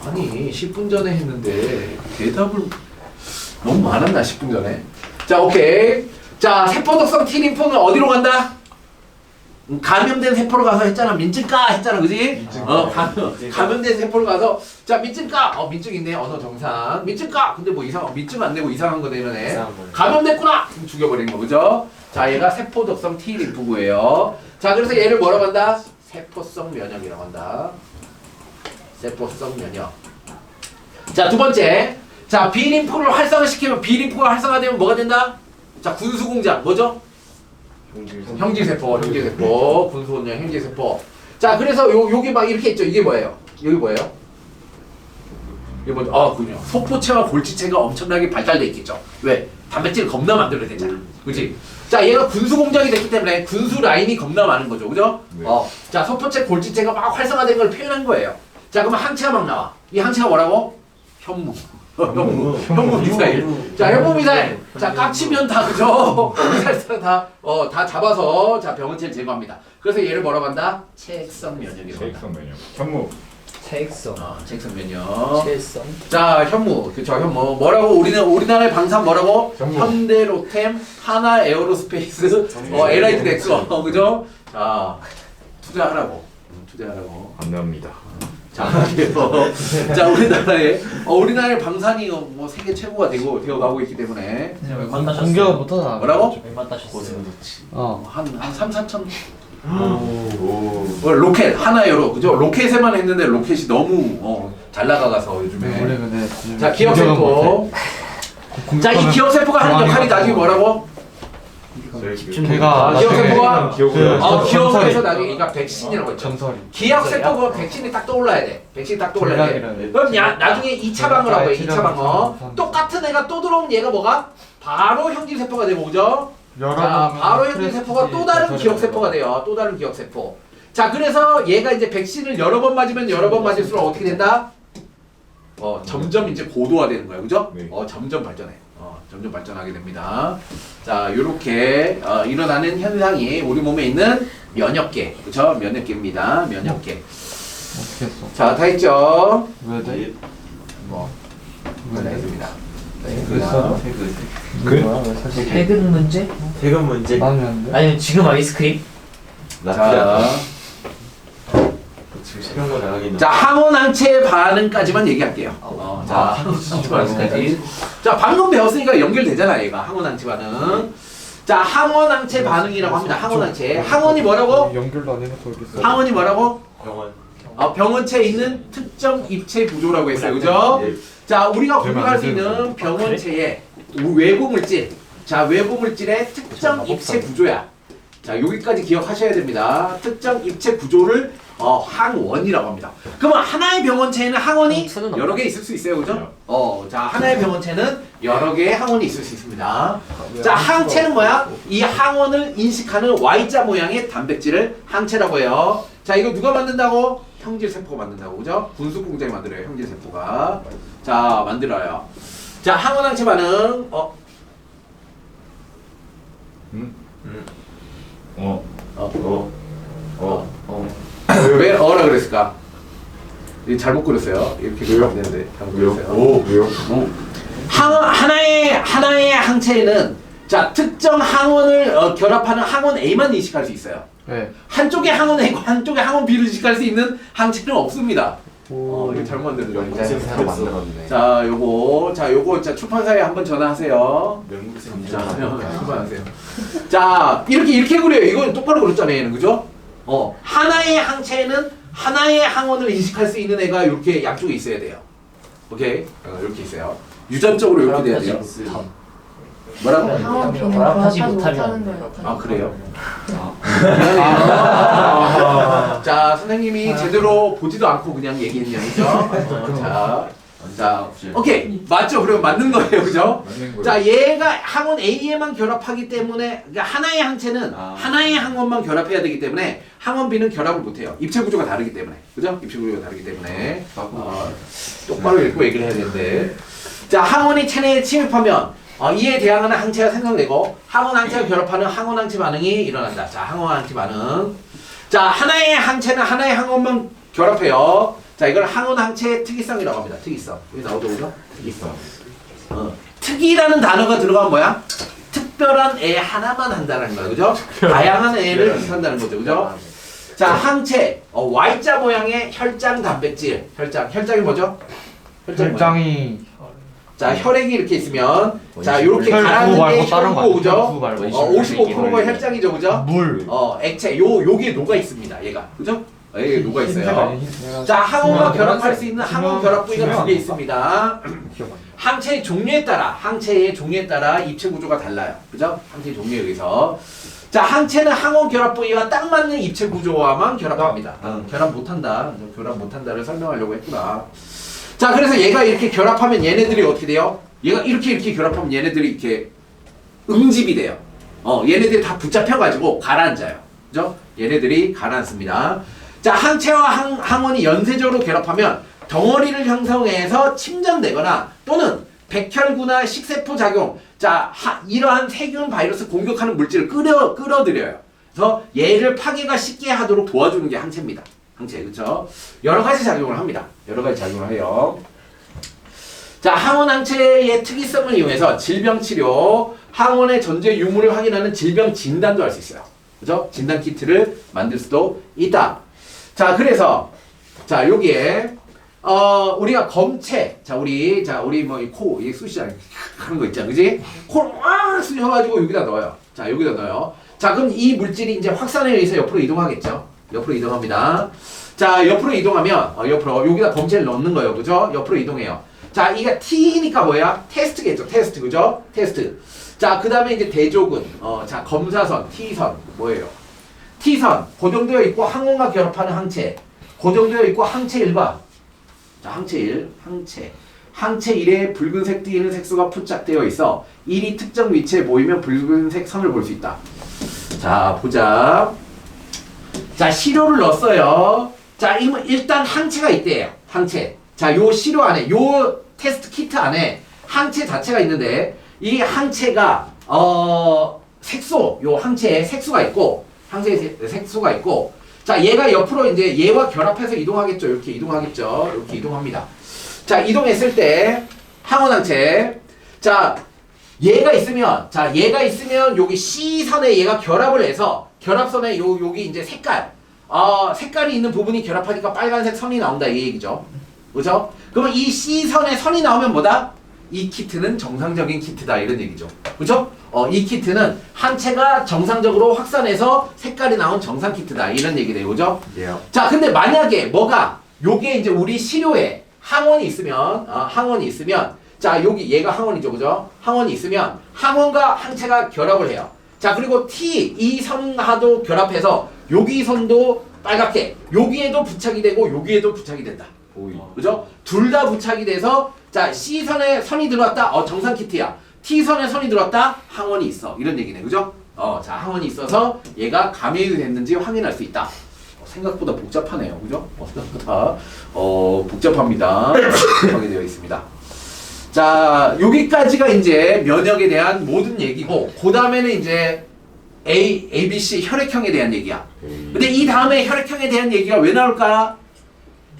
아니 10분 전에 했는데 대답을 너무 많았나 10분 전에. 자, 오케이. 자, 세포독성 T림프는 어디로 간다? 감염된 세포로 가서 했잖아. 민증까 했잖아. 그지? 감염된 세포로 가서 자, 민증까. 민증 있네. 언어 정상. 민증까. 근데 뭐 민증 안 내고 이상한 거 내려네. 감염됐구나. 그럼 죽여버리는 거. 그죠? 자, 얘가 세포독성 T림프구예요. 자, 그래서 얘를 뭐라고 한다? 세포성 면역이라고 한다. 세포성 면역. 자, 두 번째. 자, B림프를 활성화시키면 B림프가 활성화되면 뭐가 된다? 자, 군수공장. 뭐죠? 형질세포. 군수공장 형질세포. 자, 그래서 여기 막 이렇게 있죠. 이게 뭐예요? 여기 뭐예요? 이게 뭐죠? 그죠. 소포체와 골지체가 엄청나게 발달돼 있겠죠. 왜? 단백질 겁나 만들어야 되잖아. 그지? 자, 얘가 군수공장이 됐기 때문에 군수 라인이 겁나 많은 거죠. 그죠? 네. 자, 소포체 골지체가 막 활성화된 걸 표현한 거예요. 자, 그러면 항체가 막 나와. 이 항체가 뭐라고? 현무 미사일. 자, 현무 미사일. 자, 깝치면 다 그죠? 미사일상 다 잡아서 자, 병원체를 제거합니다. 그래서 얘를 뭐라고 한다? 체액성 면역이라고 한다. 체액성 면역. 현무. 체액성. 체액성 면역. 체액성. 자, 현무. 그쵸, 현무. 뭐라고? 우리나라의 방산 뭐라고? 현무. 현대로템, 하나 에어로스페이스, LIT 넥소. 그죠? 자, 투자하라고. 안 납니다. 자, 그래서 자, 우리나라의 방산이 뭐 세계 최고가 되어 가고 있기 때문에 공격 못하잖아. 뭐라고? 얼마 따셨어요? 한 3, 4천. 로켓 하나여로 그죠? 로켓에만 했는데 로켓이 너무 잘 나가서 요즘에. 원래 근데 자, 기억세포. 자, 이 기억세포가 하는 역할이 나중에 뭐라고? 걔가 기억세포가 기억을 기억에서 나중에 그러니까 백신이라고 했죠. 전설이. 기억세포가 백신이 딱 떠올라야 돼. 백신이 딱 떠올라야 돼. 전략이라네. 그럼 나중에 2차 방어라고 해. 2차 방어. 똑같은 애가 또 들어오면 얘가 뭐가? 바로 형질세포가 되고 그죠? 자, 바로 형질세포가 또 다른 기억세포가 돼요. 또 다른 기억세포. 자, 그래서 얘가 이제 백신을 여러 번 맞으면 여러 번 맞을수록 어떻게 된다? 점점 이제 고도화되는 거예요. 그죠? 네. 점점 발전해. 점점 발전하게 됩니다. 자, 요렇게 일어나는 현상이 우리 몸에 있는 면역계, 그렇죠? 면역계입니다. 면역계. 어떻게 했어? 자, 다 했죠? 왜 돼? 다 했습니다. 그랬어? 퇴근 문제? 대금 문제. 나는 안 돼? 아니면 지금 아이스크림? 자, 지금 시간 거 나가긴. 자, 항원항체 반응까지만 얘기할게요. 자, 항원항체 반응까지. 자, 방금 배웠으니까 연결되잖아, 얘가. 항원항체 반응. 자, 항원항체 반응이라고 합니다. 항원항체. 항원이 뭐라고? 연결도 안 해놓고 이렇게 써. 항원이 뭐라고? 병원. 병원체에 있는 특정 입체 구조라고 했어요. 그죠? 예. 자, 우리가 되면 공부할 안 수 되는 있는 병원체의 외부 물질. 자, 외부 물질의 특정 입체 구조야. 자, 여기까지 기억하셔야 됩니다. 특정 입체 구조를 항원이라고 합니다. 그러면 하나의 병원체에는 항원이 여러 개 있을 수 있어요. 그죠? 자, 하나의 병원체는 여러 개의 항원이 있을 수 있습니다. 자, 항체는 뭐야? 이 항원을 인식하는 Y자 모양의 단백질을 항체라고 해요. 자, 이거 누가 만든다고? 형질세포가 만든다고. 그죠? 분수공장이 만들어요. 형질세포가. 자, 만들어요. 자, 항원항체 반응. 왜 어라 그랬을까? 이거 잘못 그렸어요. 이렇게 그리면 안 되는데 잘못 그렸어요. 왜요? 하나의 항체에는 자 특정 항원을 결합하는 항원 A만 인식할 수 있어요. 네. 한쪽에 항원 A고 한쪽에 항원 B를 인식할 수 있는 항체는 없습니다. 이거 잘못 만든 거예요. 새로 만들었네. 자, 요거 출판사에 한번 전화하세요. 명국생. 자, 출판하세요. 자, 이렇게 그려요. 이건 똑바로 그렸잖아요, 얘는 그죠? 하나의 항체에는 하나의 항원을 인식할 수 있는 애가 이렇게 양쪽에 있어야 돼요. 오케이? 이렇게 있어요. 유전적으로 이렇게 돼야 돼요. 뭐라고? 항원 비는 결합하지 결합하지 못하면. 못하는 거예요. 아, 그래요? 미안해요. 자, 선생님이 제대로 보지도 않고 그냥 얘기했냐, 그죠? 자, 오케이. 맞죠? 그러면 맞는 거예요, 그죠? 맞는 거예요. 자, 얘가 항원 A에만 결합하기 때문에, 그러니까 하나의 항체는 하나의 항원만 결합해야 되기 때문에 항원 B는 결합을 못해요. 입체 구조가 다르기 때문에. 그죠? 입체 구조가 다르기 때문에. 똑바로 읽고 얘기를 해야 되는데. 자, 항원이 체내에 침입하면 이에 대항하는 항체가 생성되고 항원 항체가 결합하는 항원 항체 반응이 일어난다. 자, 항원 항체 반응. 자, 하나의 항체는 하나의 항원만 결합해요. 자, 이걸 항원 항체의 특이성이라고 합니다. 특이성. 여기 나오죠, 그죠? 있어. 특이라는 단어가 들어가면 뭐야? 특별한 애 하나만 한다는 거야, 그죠? 다양한 애를 한다는 거죠, 그죠? 자, 항체, Y자 모양의 혈장 단백질. 혈장이 뭐죠? 뭐야? 혈장이 자, 혈액이 이렇게 있으면 자, 요렇게 혈구 가라앉는 게 말고 다른 거 혈구고, 아니야? 그죠? 말고. 55%가 혈장이죠, 그죠? 물. 액체, 요게 녹아 있습니다, 얘가. 그죠? 여기 녹아 있어요. 자, 항원과 결합할 수 있는 항원 결합 부위가 두 개 있습니다. 항체의 종류에 따라 입체 구조가 달라요. 그죠? 항체의 종류에 의해서. 자, 항체는 항원 결합 부위와 딱 맞는 입체 구조와만 결합합니다. 결합 못한다를 설명하려고 했구나. 자, 그래서 얘가 이렇게 결합하면 얘네들이 어떻게 돼요? 얘가 이렇게 결합하면 얘네들이 이렇게 응집이 돼요. 얘네들이 다 붙잡혀가지고 가라앉아요. 그죠? 얘네들이 가라앉습니다. 자, 항체와 항원이 연쇄적으로 결합하면 덩어리를 형성해서 침전되거나 또는 백혈구나 식세포 작용, 자, 이러한 세균 바이러스 공격하는 물질을 끌어들여요. 그래서 얘를 파괴가 쉽게 하도록 도와주는 게 항체입니다. 항체, 그쵸? 여러 가지 작용을 합니다. 여러 가지 작용을 해요. 자, 항원 항체의 특이성을 이용해서 질병 치료, 항원의 존재 유무를 확인하는 질병 진단도 할 수 있어요. 그죠? 진단 키트를 만들 수도 있다. 자, 그래서 자, 여기에 우리가 검체, 우리 뭐 이 코, 이 쑤시장 하는 거 있잖아, 그지? 코를 막 쑤셔가지고 여기다 넣어요. 자, 여기다 넣어요. 자, 그럼 이 물질이 이제 확산에 의해서 옆으로 이동하겠죠? 옆으로 이동합니다. 자, 옆으로 이동하면 옆으로 여기다 검체를 넣는 거예요, 그죠? 옆으로 이동해요. 자, 이게 T니까 뭐야? 테스트겠죠, 테스트, 그죠? 테스트. 자, 그 다음에 이제 대조군, 자, 검사선, T선 뭐예요? T선 고정되어 있고 항원과 결합하는 항체, 고정되어 있고 항체 1과 자, 항체 1, 항체 1에 붉은색 띄는 색소가 포착되어 있어 1이 특정 위치에 모이면 붉은색 선을 볼 수 있다. 자, 보자. 자, 시료를 넣었어요. 자, 일단 항체가 있대요. 항체. 자, 요 시료 안에, 요 테스트 키트 안에 항체 자체가 있는데 이 항체가 색소, 요 항체에 색소가 있고, 항체에 색소가 있고, 자, 얘가 옆으로 이제 얘와 결합해서 이동하겠죠. 이렇게 이동하겠죠. 이렇게 이동합니다. 자, 이동했을 때 항원항체. 자, 얘가 있으면 여기 C선에 얘가 결합을 해서 결합선에 여기 이제 색깔이 있는 부분이 결합하니까 빨간색 선이 나온다 이 얘기죠. 그죠? 그러면 이 C선에 선이 나오면 뭐다? 이 키트는 정상적인 키트다 이런 얘기죠. 그죠? 이 키트는 항체가 정상적으로 확산해서 색깔이 나온 정상 키트다 이런 얘기네요. 그죠? 예. 자, 근데 만약에 요게 이제 우리 시료에 항원이 있으면 자, 여기 얘가 항원이죠. 그죠? 항원이 있으면 항원과 항체가 결합을 해요. 자, 그리고 이 선하도 결합해서 여기 선도 빨갛게 여기에도 부착이 되고 여기에도 부착이 된다. 그죠? 둘 다 부착이 돼서 자, C선에 선이 들어왔다. 정상 키트야. T선에 선이 들어왔다. 항원이 있어. 이런 얘기네. 그죠? 자, 항원이 있어서 얘가 감염이 됐는지 확인할 수 있다. 생각보다 복잡하네요. 그죠? 생각보다 복잡합니다. 복잡하게 되어 있습니다. 자, 여기까지가 이제 면역에 대한 모든 얘기고, 그 다음에는 이제 A, B, C 혈액형에 대한 얘기야. 근데 이 다음에 혈액형에 대한 얘기가 왜 나올까?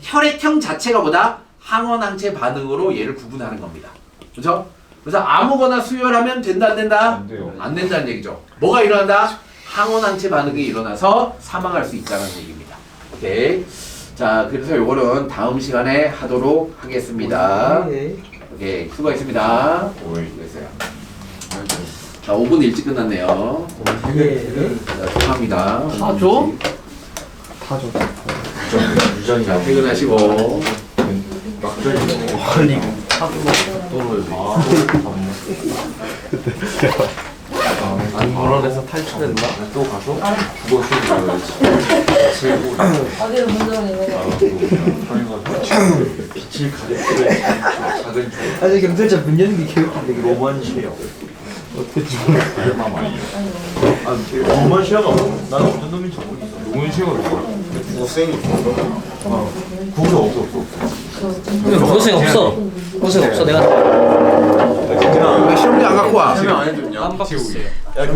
혈액형 자체가 뭐다? 항원항체 반응으로 얘를 구분하는 겁니다. 그죠? 그래서 아무거나 수혈하면 된다, 안 된다? 안 돼요. 안 된다는 얘기죠. 뭐가 일어난다? 항원항체 반응이 일어나서 사망할 수 있다는 얘기입니다. 오케이. 자, 그래서 요거는 다음 시간에 하도록 하겠습니다. 오케이, 수고했습니다. 수고했어요. 자, 5분 일찍 끝났네요. 자, 축하합니다. 다 줘? 다 줘. 자, 퇴근하시고. 안물어내서 탈출했나? 또 가서 국어 수업 배워야지. 어디로 문정이 빛을 가리키는 작은 아니 경찰차 문 여는 게 개웃긴데 로만 실력. 로만 시야가 나는 어떤 놈인지 모르겠어. 로만 실력은 뭐야? 국어생이 국어 없어. 고생 없어. 고생 없어. 내가 왜 시험지 안 갖고 와? 설명 안 해줬냐? 안 바꿨어요. 야,